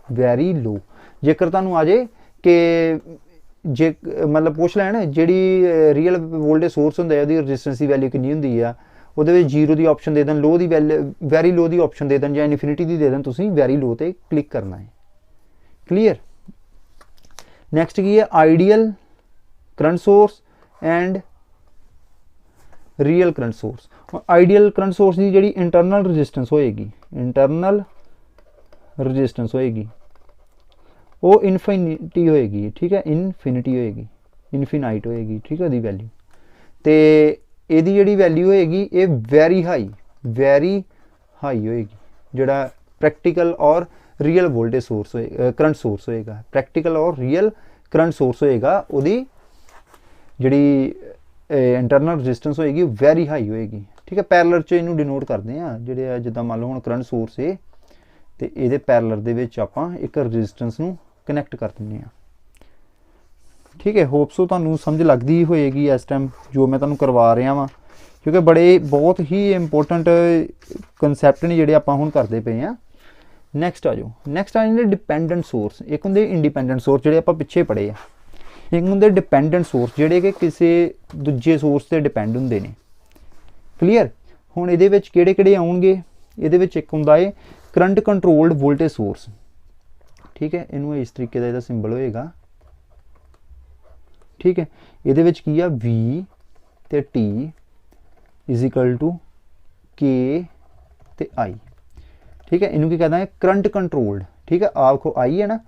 वैरी लो। जेकर तुहानू आ जाए कि जे मतलब पुछ लैन जी रियल वोल्टेज सोर्स होंदा है रजिस्टेंस की वैल्यू कितनी होंदी है, वो जीरो की ऑप्शन दे दें, लो की वैल्यू वैरी लो की ऑप्शन दे दें, या इनफिनिटी की दे दें, तुसीं वैरी लो ते क्लिक करना है। क्लीयर। नैक्सट की है ideal current source and real current source. Ideal current source की जी इंटरनल रजिस्टेंस होएगी, वो इनफिनिटी होएगी। ठीक है, इनफिनाइट होएगी। ठीक है, दी वैल्यू तो यदी जी वैल्यू होएगी ये वैरी हाई होएगी। जोड़ा प्रैक्टिकल और real voltage source current source होएगा, प्रैक्टिकल और रियल करंट सोर्स होएगा, उहदी जिहड़ी इंटरनल रजिस्टेंस होएगी वैरी हाई होएगी। ठीक है, पैरेलल च इनू डिनोट करते हैं, जिहड़े जिद्दां मान लो हुण करंट सोर्स है तो ये पैरेलल दे विच आपां एक रजिस्टेंस नू कनैक्ट कर दिंदे आ। ठीक है, होप सो तुहानू समझ लगती होएगी इस टाइम जो मैं तुहानू करवा रहा वां, क्योंकि बहुत ही इंपोर्टेंट कंसैप्ट ने जिहड़े आपां हुण करदे पे हैं। नैक्सट आ जाओ, नैक्सट आ जांदे डिपेंडेंट सोर्स। एक हुंदे इंडिपेंडेंट सोर्स जिहड़े आपां पिछे पढ़े आ, एक हुंदे डिपेंडेंट सोर्स जिहड़े कि किसी दूजे सोर्स ते डिपेंड हुंदे ने। क्लीयर। हुण इहदे विच किहड़े आउणगे, इहदे विच एक हुंदा है करंट कंट्रोल्ड वोल्टेज सोर्स। ठीक है, इनू इस तरीके का सिंबल होएगा। ठीक है, ये की है V ते T is equal to K ते I। ठीक है, इनू की कहते हैं करंट कंट्रोल्ड। ठीक है, आपको I है ना,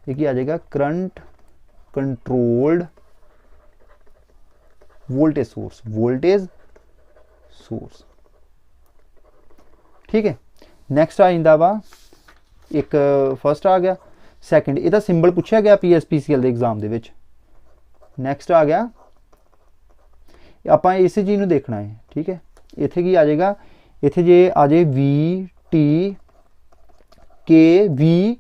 ये आ जाएगा करंट कंट्रोल्ड वोल्टेज सोर्स। ठीक है, नैक्सट आ जाता वा एक फर्स्ट आ गया, सैकेंड इसका सिंबल पूछा गया PSPCL के एग्जाम के। नैक्सट आ गया आप इस चीज़ को देखना है। ठीक है, इत्थे की आ जाएगा, इत्थे जे आ जाए VT KV।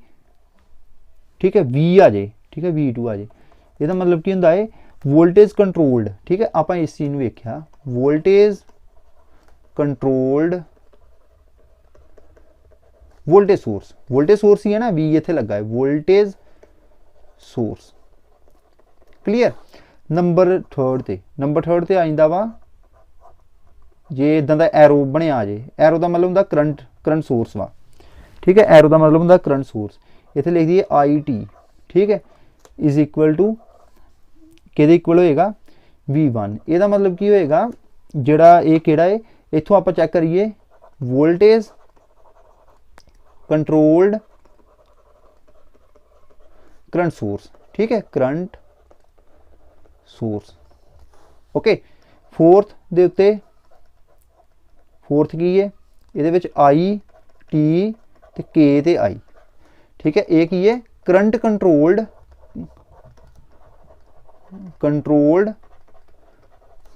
ठीक है, V आ जाए। ठीक है, V2 आ जाए, यदा मतलब की होंदा है वोल्टेज कंट्रोल्ड। ठीक है, आप इस चीज़ को वेख्या वोल्टेज कंट्रोल्ड वोल्टेज सोर्स ही है ना, V इत्थे लगा है, voltage source. Clear. Number third ते आ जांदा वा जे इदां दा एरो बनिया जे, एरो का मतलब हुंदा करंट सोर्स वा, ठीक है। एरो का मतलब हुंदा करंट सोर्स। इत्थे लिख दिए IT, ठीक है, इज इक्वल टू किहदे इक्वल होएगा, V1। ਇਹਦਾ मतलब की होएगा ਜਿਹੜਾ ਇਹ ਕਿਹੜਾ है, इत्थों आप चेक करिए वोल्टेज कंट्रोल्ड करंट सोर्स, ठीक है, करंट सोर्स। ओके। फोर्थ दे उत्ते फोर्थ की है, ये I T ते K ते I, ठीक है। ये की है, करंट कंट्रोल्ड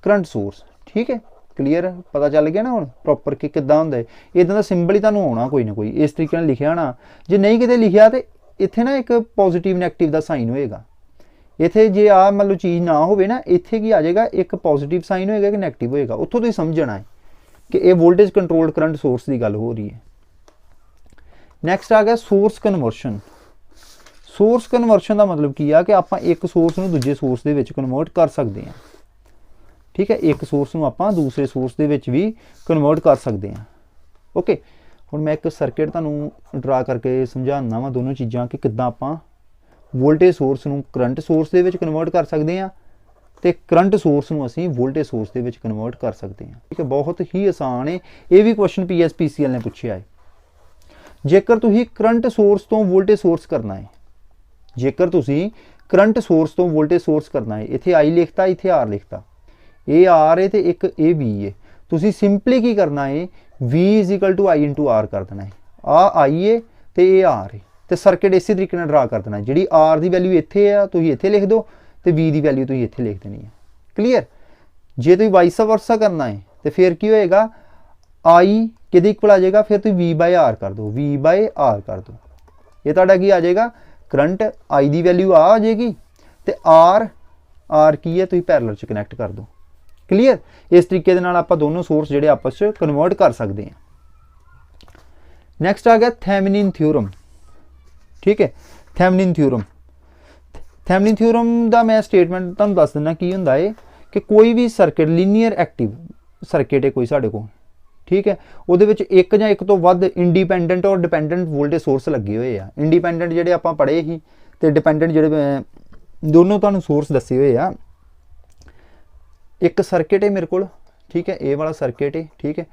करंट सोर्स, ठीक है। क्लीयर, पता चल गया ना हुण प्रॉपर कि किद्दां हुंदा है। इदां दा सिंबल ही तुहानूं आउणा कोई ना कोई, इस तरीके नाल लिखिया ना। जे नहीं किते लिखिया तो इत्थे ना एक पॉजिटिव नैगेटिव का साइन होएगा। इत्थे जे आ मतलब चीज़ ना होवे ना, इत्थे की आ जाएगा, एक पॉजिटिव साइन होएगा कि नैगेटिव होएगा। उत्थों तुसीं समझना है कि ये वोल्टेज कंट्रोल्ड करंट सोर्स की गल हो रही है। नैक्सट आ गया सोर्स कन्वर्शन। सोर्स कन्वर्शन का मतलब की आ कि आप एक सोर्स नूं दूजे सोर्स दे विच कन्वर्ट कर सकते हैं, ठीक है। एक सोर्स नूं आपां दूसरे सोर्स दे विच भी कन्वर्ट कर सकते हैं। ओके। हुण मैं एक सर्किट तुहानूं ड्रा करके समझाना वा दोनों चीज़ां कि किद्दां आपां वोल्टेज सोर्स नूं current source they which convert कर सकते हैं ते करंट सोर्स नूं असीं voltage source they which convert कर सकते हैं, ठीक है। बहुत ही आसान है। ये भी क्वेश्चन PSPCL ने पूछा है। जेकर तुसीं करंट सोर्स तो वोल्टेज सोर्स करना है, जेकर तुसीं करंट सोर्स तो वोल्टेज सोर्स करना है, इत्थे I लिखता, इत्थे R लिखता, ये R है तो एक ये V है। तुसीं सिंपली की करना है, V is equal to I into R कर देना है। आ I है तो ये R है, तो सर्किट इस तरीके नाल ड्रा कर देना है। जी R की वैल्यू इत्थे है, तुसीं इत्थे लिख दो, तो V की वैल्यू तुसीं इत्थे लिख देनी है। क्लीयर। जे तुसीं वाइस वर्सा करना है तो फिर की होएगा, I किहदे इक्वल आ जाएगा, फिर तुसीं V बाय R कर दो, V बाय R कर दो। ये तुहाडा की आ जाएगा, करंट I की वैल्यू आ जाएगी, तो R की है, तुसीं पैरेलल च कनैक्ट कर दो। क्लीयर। इस तरीके दे नाल आपां दोनों सोर्स जिहड़े आपस च कन्वर्ट कर सकते हैं। नैक्सट आ गया थेवेनिन थ्योरम, ठीक है। थेवेनिन थ्योरम का मैं स्टेटमेंट तुहानूं दस दिना की हुंदा है कि कोई भी सर्किट लीनियर एक्टिव सर्किट है कोई साडे कोल, ठीक है, उहदे विच एक जां एक तो वध इंडिपेंडेंट और डिपेंडेंट वोल्टेज सोर्स लगे हुए आ। इंडिपेंडेंट जिहड़े आपां पढ़े ही ते डिपेंडेंट जिहड़े दोनों तुहानूं सोर्स दस्से हुए आ। एक सर्किट है मेरे को, ठीक है, ये वाला सर्किट है, ठीक है।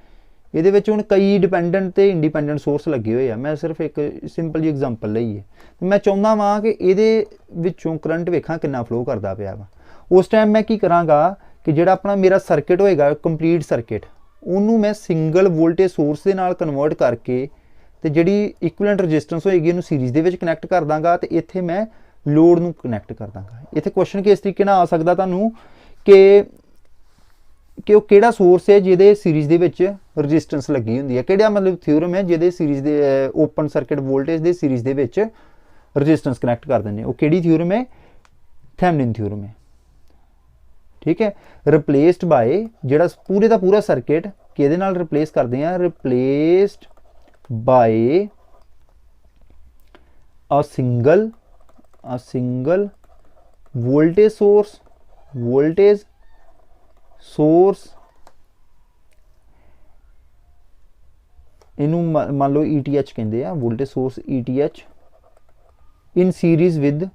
ये हुण कई डिपेंडेंट ते इंडिपेंडेंट सोर्स लगे हुए हैं। मैं सिर्फ एक सिंपल जी एग्जांपल लई है। मैं चाहुंदा वां कि इहदे विचों करंट वेखां कितना फ्लो करदा पिया वा। उस टाइम मैं की करांगा कि जिहड़ा अपना मेरा सर्किट होएगा कंप्लीट सर्किट, उहनूं मैं सिंगल वोल्टेज सोर्स दे नाल कन्वर्ट करके ते जिहड़ी इक्विवेलेंट रजिस्टेंस होएगी इहनूं सीरीज़ दे विच कनैक्ट कर दांगा ते इत्थे मैं लोड नूं कनैक्ट कर दांगा। इत्थे क्वेश्चन किस तरीके नाल आ सकदा तुहानूं कि वो किहड़ा सोर्स है जिहदे सीरीज़ दे विच रजिस्टेंस लगी हुंदी है, किहड़ा मतलब थ्योरम है जिहदे सीरीज़ दे ओपन सर्किट वोल्टेज दे सीरीज़ दे विच रजिस्टेंस कनैक्ट कर दिंदे। वो किहड़ी थ्योरम है, थेवेनिन थ्योरम है, ठीक है। रिप्लेसड बाय जिहड़ा पूरे दा पूरा सर्किट किहदे नाल रिप्लेस करदे हैं, replaced by a single voltage source इनू मान लो ETH कहते हैं, voltage source ETH in series with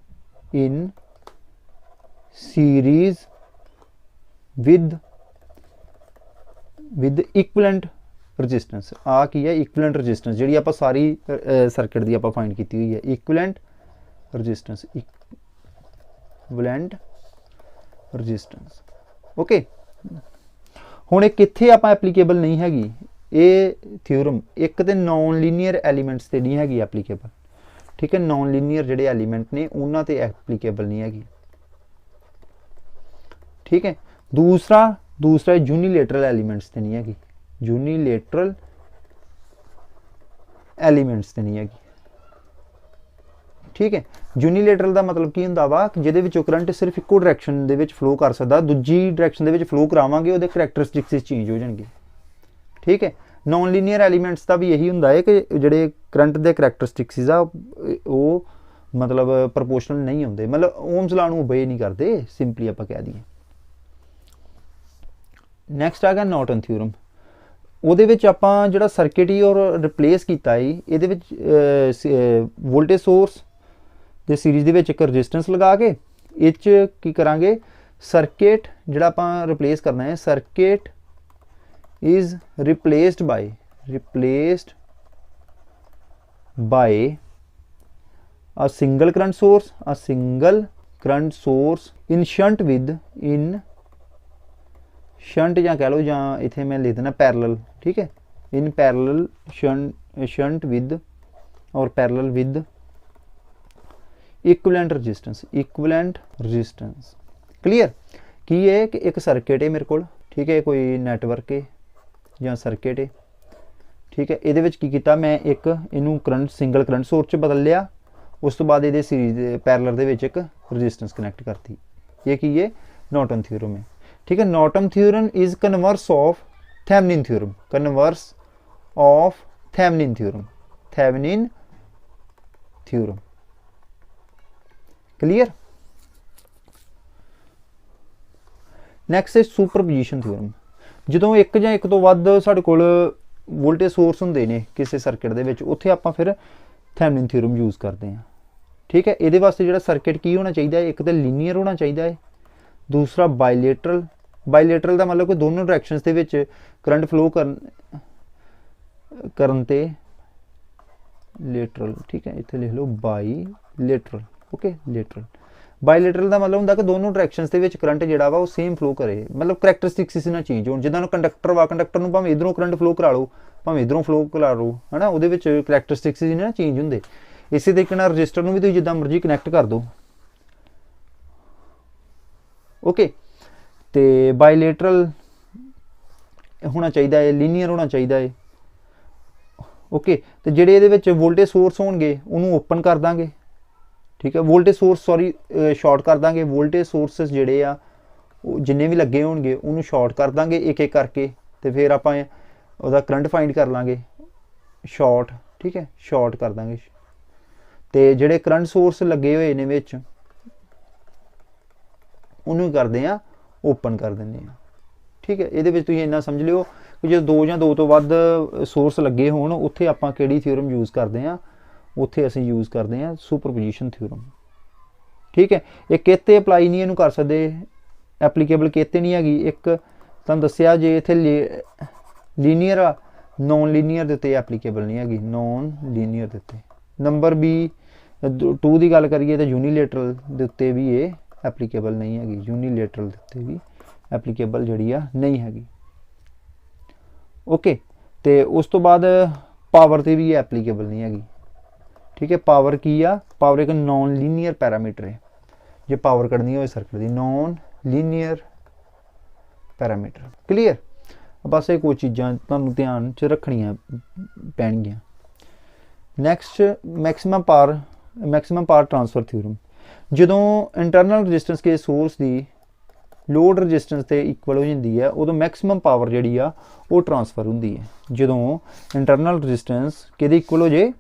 equivalent resistance. आ की है इक्विवेलेंट रजिस्टेंस, जिहड़ी आपां सारी सर्किट दी आपां फाइंड कीती हुई है। Equivalent resistance, okay. हुण ये कित्थे आपां एप्लीकेबल नहीं हैगी ये थ्योरम, एक तो नॉन लीनियर एलीमेंट्स ते नहीं हैगी एप्लीकेबल, ठीक है। नॉन लीनियर जिहड़े एलीमेंट ने उन्हां ते एप्लीकेबल नहीं हैगी, ठीक है। दूसरा यूनीलेटरल एलीमेंट्स ते नहीं हैगी, यूनीलेटरल एलीमेंट्स ते नहीं हैगी, ठीक है। यूनीलेटरल का मतलब की हुंदा वा जिहदे विचों करंट सिर्फ इक्को डायरैक्शन दे विच फ्लो कर सकदा, दूजी डायरैक्शन दे विच फ्लो करावांगे उहदे करैक्टरिस्टिक्स चेंज हो जाणगे, ठीक है। नॉन लीनियर एलीमेंट्स का भी यही होंगे है कि जोड़े करंट के करैक्टरिस्टिक्स आ वो मतलब प्रपोर्शनल नहीं होंगे, मतलब ओम्स लॉ नूं ओबे नहीं करते, सिंपली आप कह दिए। नैक्सट आ गया नॉर्टन थ्योरम। ਉਹਦੇ ਵਿੱਚ ਆਪਾਂ ਜਿਹੜਾ ਸਰਕਿਟ ਹੀ ਔਰ ਰਿਪਲੇਸ ਕੀਤਾ ਜੀ, ਇਹਦੇ ਵਿੱਚ ਵੋਲਟੇਜ ਸੋਰਸ ਦੇ ਸੀਰੀਜ਼ ਦੇ ਵਿੱਚ ਇੱਕ ਰੈਜ਼ਿਸਟੈਂਸ ਲਗਾ ਕੇ ਇਹ 'ਚ ਕੀ ਕਰਾਂਗੇ, ਸਰਕਿਟ ਜਿਹੜਾ ਆਪਾਂ ਰਿਪਲੇਸ ਕਰਨਾ ਹੈ, circuit is replaced by a single current source in shunt shunt या कह लो, या इतने मैं लिख देना पैरेलल, ठीक है, इन पैरेलल शंट विद और parallel with equivalent resistance. Clear की है कि एक सर्किट है मेरे को, ठीक है, कोई नैटवर्क है या सर्किट है, ठीक है, ये की किया मैं एक इनू करंट सिंगल करंट सोर्स च बदल लिया, उस तो बाद ये सीरीज पैरेलल दे विच एक रजिस्टेंस कनैक्ट करती, ये की है नॉर्टन थ्योरम है, ठीक है। Norton theorem is converse of Thevenin theorem, clear. Next है सुपरपोजिशन थ्योरम। जो एक या एक तो वध साडे कोल वोल्टेज सोर्स होंदे ने किसी सर्किट दे विच, उत्थे आपां फिर थेवेनिन थ्योरम यूज़ करते हैं, ठीक है। ये वास्ते जिहड़ा सर्किट की होना चाहिए, एक तो लीनियर होना चाहिए, दूसरा बायलैटरल का मतलब कि दोनों डायरैक्शनस दे विच करंट फ्लो करन ते लेटरल, ठीक है, इत्थे लिख लो बायलैटरल, ओके, लेटरल। बायलैटरल का मतलब होंदा कि दोनों डायरैक्शनस दे विच करंट जिहड़ा वा वो सेम फ्लो करे, मतलब करैक्टरिस्टिक्स इस ना चेंज होण, जिद्दां कंडक्टर वा, कंडक्टर नूं भावें इधरों करंट फ्लो करा लो, भावें इधरों फ्लो करा लो, है ना, उहदे विच करैक्टरिस्टिक्स इस ना चेंज होंदे। इसे तरीके नाल रजिस्टर नूं भी तुसीं जिद्दां मर्जी कनैक्ट कर दो, ओके। तो बायलैटरल होना चाहिए है, लीनियर होना चाहिए है, ओके। तो जिहड़े इहदे विच वोल्टेज सोर्स होणगे उहनूं ओपन कर दांगे, ठीक है, वोल्टेज सोर्स सॉरी शॉर्ट कर दांगे, वोल्टेज सोर्सेस जिहड़े आ जिन्ने भी लगे होणगे उहनूं शॉर्ट कर दांगे एक एक करके, तो फिर आपां उहदा करंट फाइंड कर लांगे शॉर्ट, ठीक है, शॉर्ट कर दांगे। तो जिहड़े करंट सोर्स लगे हुए ने विच उहनूं करदे आ ओपन कर देंगे, ठीक है। ये तुसीं इन्ना समझ लियो कि जो दो या दो तो वध सोर्स लगे होण उत्थे आपां किहड़ी थ्योरम यूज़ करते हैं, उत्थे असीं यूज़ करते हैं सुपरपोजिशन थ्योरम, ठीक है। एक किते अपलाई नहीं इहनूं कर सकदे, एप्लीकेबल किते नहीं हैगी, एक तुहानूं दस्सिआ जे इत्थे लीनियर आ, नॉन लीनियर दे उत्ते एप्लीकेबल नहीं हैगी, नॉन लीनियर दे उत्ते। नंबर भी 2 की गल करिए तो यूनीलेटरल दे उत्ते भी ये एप्लीकेबल नहीं हैगी, यूनीलेटरल दे उत्ते भी एप्लीकेबल जिहड़ी आ नहीं हैगी, ओके। तो उस तो बाद पावर ते भी एप्लीकेबल नहीं हैगी, ठीक है। पावर की आ, पावर एक नॉन लीनियर पैरामीटर है, जो पावर कढ़नी हो सर्किट की, नॉन लीनियर पैरामीटर, क्लीयर। बस ये कोई चीज़ां तुहानूं ध्यान च रखनियां पैणगियां। Next maximum power transfer theorem. जदों इंटरनल रजिस्टेंस के सोर्स की लोड रजिस्टेंस के इक्वल हो जाती है, उदों मैक्सिमम पावर जी आ वो ट्रांसफर होंदी है। जदों इंटरनल रजिस्टेंस कि इक्वल हो जाए,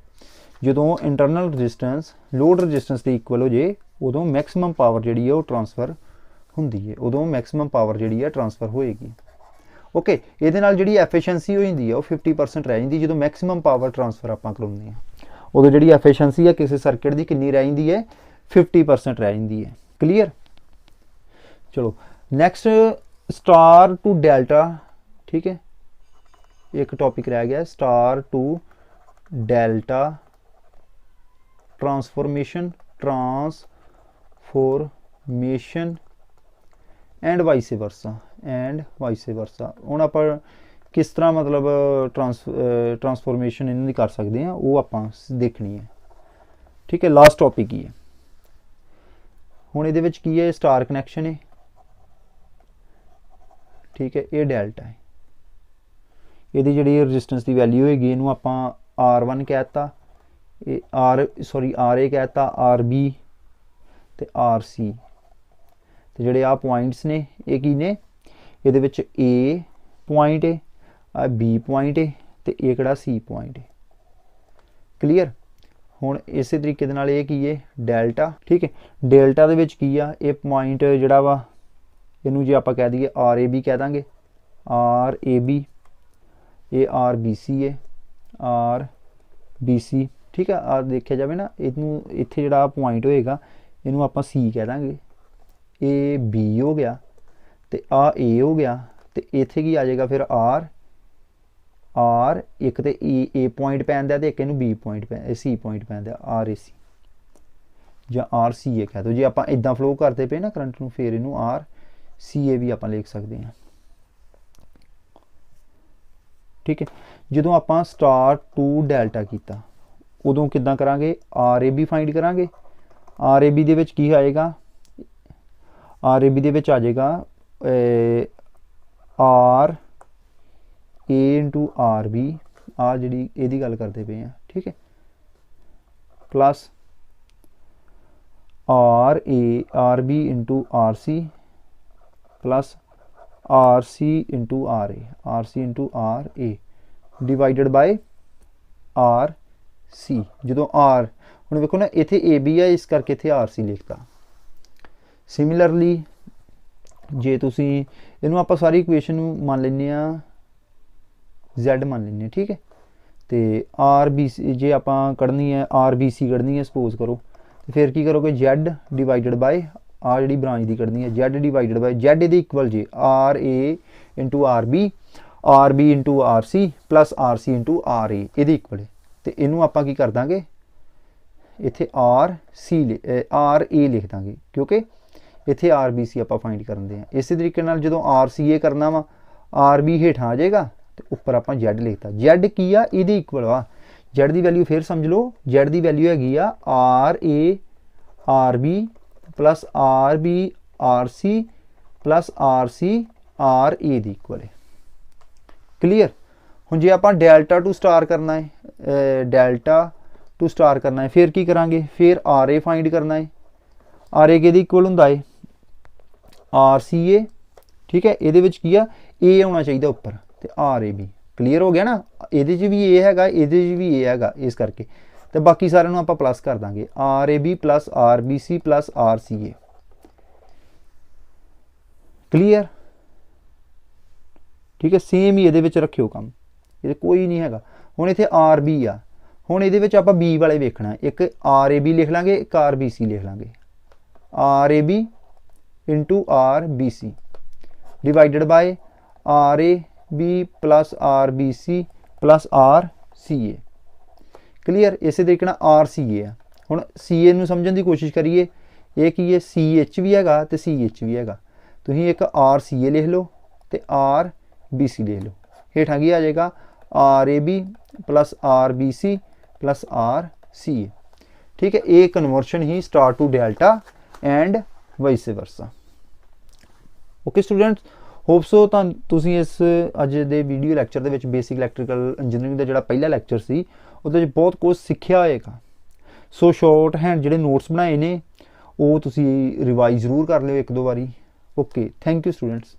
जदों इंटरनल रजिस्टेंस लोड रजिस्टेंस के इक्वल हो जाए, उदों मैक्सिमम पावर जी है वो ट्रांसफर होंदी है, उदों मैक्सिमम पावर जी है ट्रांसफर होएगी, ओके। ये जी एफिशिएंसी हो जाती है वो 50% रह जाती, जो मैक्सिमम पावर ट्रांसफर आप करवाते हैं, उदों जी एफिशिएंसी है किसी सर्किट की कितनी रह जाती है, 50% रह जाती है, क्लीयर। चलो नैक्सट स्टार टू डेल्टा, ठीक है, एक टॉपिक रह गया star to delta transformation and vice versa हुण आप किस तरह मतलब ट्रांसफॉर्मेशन इन्हां दी कर सकते हैं वो आप देखनी है, ठीक है। लास्ट टॉपिक ही है हुण इहदे विच की है, स्टार कनैक्शन है, ठीक है, ये डेल्टा है, ये जी रजिस्टेंस की वैल्यू होगी इनू आप R1 कहता, RA कहता, RB तो RC, तो जोड़े आ पॉइंट्स ने ये की ने, ये A पॉइंट है, B पॉइंट है, ਤੇ ਇਹ ਕਿਹੜਾ C ਪੁਆਇੰਟ ਹੈ। ਕਲੀਅਰ। ਹੁਣ ਇਸੇ ਤਰੀਕੇ ਦੇ ਨਾਲ ਇਹ ਕੀ ਹੈ ਡੈਲਟਾ। ਠੀਕ ਹੈ, ਡੈਲਟਾ ਦੇ ਵਿੱਚ ਕੀ ਆ ਇਹ ਪੁਆਇੰਟ ਜਿਹੜਾ ਵਾ ਇਹਨੂੰ ਜੇ ਆਪਾਂ ਕਹਿ ਦਈਏ RAB ਕਹਿ ਦਾਂਗੇ, RAB, ਇਹ RBC ਹੈ, RBC। ਠੀਕ ਹੈ, ਆ ਦੇਖਿਆ ਜਾਵੇ ਨਾ ਇਹਨੂੰ ਇੱਥੇ ਜਿਹੜਾ ਪੁਆਇੰਟ ਹੋਏਗਾ ਇਹਨੂੰ ਆਪਾਂ C ਕਹਿ ਦਾਂਗੇ, ਇਹ B ਹੋ ਗਿਆ ਤੇ ਆ A ਹੋ ਗਿਆ ਤੇ ਇੱਥੇ ਕੀ ਆ ਜਾਏਗਾ ਫਿਰ R ਇੱਕ ਤੇ A ਪੁਆਇੰਟ ਪੈਂਦਾ ਤੇ ਇੱਕ ਇਹਨੂੰ B ਪੁਆਇੰਟ C ਪੁਆਇੰਟ ਪੈਂਦਾ, RAC ਜਾਂ RCA ਕਹਿ ਦੋ। ਜੇ ਆਪਾਂ ਇਦਾਂ ਫਲੋ ਕਰਦੇ ਪਏ ਨਾ ਕਰੰਟ ਨੂੰ ਫਿਰ ਇਹਨੂੰ RCA ਵੀ ਆਪਾਂ ਲਿਖ ਸਕਦੇ ਹਾਂ। ਠੀਕ ਹੈ, ਜਦੋਂ ਆਪਾਂ ਸਟਾਰ ਟੂ ਡੈਲਟਾ ਕੀਤਾ ਉਦੋਂ ਕਿੱਦਾਂ ਕਰਾਂਗੇ RAB ਫਾਈਂਡ ਕਰਾਂਗੇ। RAB ਦੇ ਵਿੱਚ ਕੀ ਆਏਗਾ, RAB ਦੇ ਵਿੱਚ ਆ ਜਾਏਗਾ RA into RB, ਆ ਜਿਹੜੀ ਇਹਦੀ ਗੱਲ ਕਰਦੇ ਪਏ ਆ। ਠੀਕ ਹੈ, plus RB into RC plus RC into RA divided by RC। ਜਦੋਂ R ਹੁਣ ਵੇਖੋ ਨਾ ਇੱਥੇ AB ਹੈ ਇਸ ਕਰਕੇ ਇੱਥੇ RC ਲਿਖਤਾ। ਸਿਮਿਲਰਲੀ ਜੇ ਤੁਸੀਂ ਇਹਨੂੰ ਆਪਾਂ ਸਾਰੀ ਇਕੁਏਸ਼ਨ ਨੂੰ ਮੰਨ ਲੈਂਦੇ ਆ Z ਮੰਨ ਲੈਂਦੇ ਹਾਂ। ਠੀਕ ਹੈ, ਤੇ RBC ਜੇ ਆਪਾਂ ਕੱਢਣੀ ਹੈ RBC ਕੱਢਣੀ ਹੈ ਸਪੋਜ਼ ਕਰੋ ਤੇ ਫਿਰ ਕੀ ਕਰੋਗੇ Z ਡਿਵਾਈਡਡ ਬਾਈ ਆ ਜਿਹੜੀ ਬ੍ਰਾਂਚ ਦੀ ਕੱਢਣੀ ਹੈ Z ਡਿਵਾਈਡਡ ਬਾਈ Z ਇਹਦੇ ਇਕੁਅਲ ਜੇ RA into RB into RC plus RC into RA ਇਹਦੇ ਇਕੁਅਲ ਹੈ। ਤੇ ਇਹਨੂੰ ਆਪਾਂ ਕੀ ਕਰ ਦਾਂਗੇ ਇੱਥੇ RA ਲਿਖ ਦਾਂਗੇ ਕਿਉਂਕਿ ਇੱਥੇ RBC ਆਪਾਂ ਫਾਈਂਡ ਕਰਨ ਦੇ ਆ। ਇਸੇ ਤਰੀਕੇ ਨਾਲ ਜਦੋਂ RCA ਕਰਨਾ ਵਾ RB ਹੇਠਾਂ ਆ ਜਾਏਗਾ ਤੇ ਉੱਪਰ ਆਪਾਂ Z ਲਿਖਤਾ। Z ਕੀ ਆ ਇਹਦੇ ਇਕੁਅਲ ਆ, Z ਦੀ ਵੈਲਿਊ ਫਿਰ ਸਮਝ ਲਓ, Z ਦੀ ਵੈਲਿਊ ਹੈਗੀ ਆ RA RB plus RB RC plus RC RA ਦੀ ਇਕੁਅਲ ਹੈ। ਕਲੀਅਰ। ਹੁਣ ਜੇ ਆਪਾਂ ਡੈਲਟਾ ਟੂ ਸਟਾਰ ਕਰਨਾ ਹੈ, ਡੈਲਟਾ ਟੂ ਸਟਾਰ ਕਰਨਾ ਹੈ ਫਿਰ ਕੀ ਕਰਾਂਗੇ, ਫਿਰ RA ਫਾਈਂਡ ਕਰਨਾ ਹੈ। RA ਕਿਹਦੇ ਇਕੁਅਲ ਹੁੰਦਾ ਹੈ RCA। ਠੀਕ ਹੈ, ਇਹਦੇ ਵਿੱਚ ਕੀ ਆ A ਆਉਣਾ ਚਾਹੀਦਾ ਉੱਪਰ ਤੇ RAB। ਕਲੀਅਰ ਹੋ ਗਿਆ ਨਾ, ਇਹਦੇ 'ਚ ਵੀ A ਹੈਗਾ ਇਹਦੇ 'ਚ ਵੀ A ਹੈਗਾ ਇਸ ਕਰਕੇ ਤੇ ਬਾਕੀ ਸਾਰਿਆਂ ਨੂੰ ਆਪਾਂ ਪਲੱਸ ਕਰ ਦਾਂਗੇ RAB plus RBC plus RCA। Clear. ਠੀਕ ਹੈ, ਸੇਮ ਹੀ ਇਹਦੇ ਵਿੱਚ ਰੱਖਿਓ ਕੰਮ, ਇਹਦੇ ਕੋਈ ਨਹੀਂ ਹੈਗਾ। ਹੁਣ ਇੱਥੇ RB ਆ, ਹੁਣ ਇਹਦੇ ਵਿੱਚ ਆਪਾਂ B ਵਾਲੇ ਵੇਖਣਾ, ਇੱਕ RAB ਲਿਖ ਲਾਂਗੇ ਇੱਕ RBC ਲਿਖ ਲਾਂਗੇ, RAB into RBC divided by RAB plus RBC plus RCA। Clear. ਇਸੇ ਤਰੀਕੇ ਨਾਲ RCA ਆ। ਹੁਣ CA ਨੂੰ ਸਮਝਣ ਦੀ ਕੋਸ਼ਿਸ਼ ਕਰੀਏ, ਇਹ ਕੀ ਹੈ CH ਵੀ ਹੈਗਾ ਤੇ CH ਵੀ ਹੈਗਾ। ਤੁਸੀਂ ਇੱਕ RCA ਲਿਖ ਲਓ ਤੇ RBC ਲਿਖ ਲਓ, ਹੇਠਾਂ ਕੀ ਆ ਜਾਏਗਾ RAB plus RBC plus RCA। ਠੀਕ ਹੈ, ਇਹ ਕਨਵਰਸ਼ਨ ਹੀ star to delta and vice versa. Okay students, hope so ਤਾਂ ਤੁਸੀਂ ਇਸ ਅੱਜ ਦੇ ਵੀਡੀਓ ਲੈਕਚਰ ਦੇ ਵਿੱਚ ਬੇਸਿਕ ਇਲੈਕਟ੍ਰੀਕਲ ਇੰਜੀਨੀਅਰਿੰਗ ਦਾ ਜਿਹੜਾ ਪਹਿਲਾ ਲੈਕਚਰ ਸੀ ਉਹਦੇ ਵਿੱਚ ਬਹੁਤ ਕੁਝ ਸਿੱਖਿਆ ਹੋਏਗਾ। ਸੋ ਸ਼ਾਰਟ ਹੈਂਡ ਜਿਹੜੇ ਨੋਟਸ ਬਣਾਏ ਨੇ ਉਹ ਤੁਸੀਂ ਰਿਵਾਈਜ਼ ਜ਼ਰੂਰ ਕਰ ਲਿਓ ਇੱਕ ਦੋ ਵਾਰੀ। Okay, thank you students.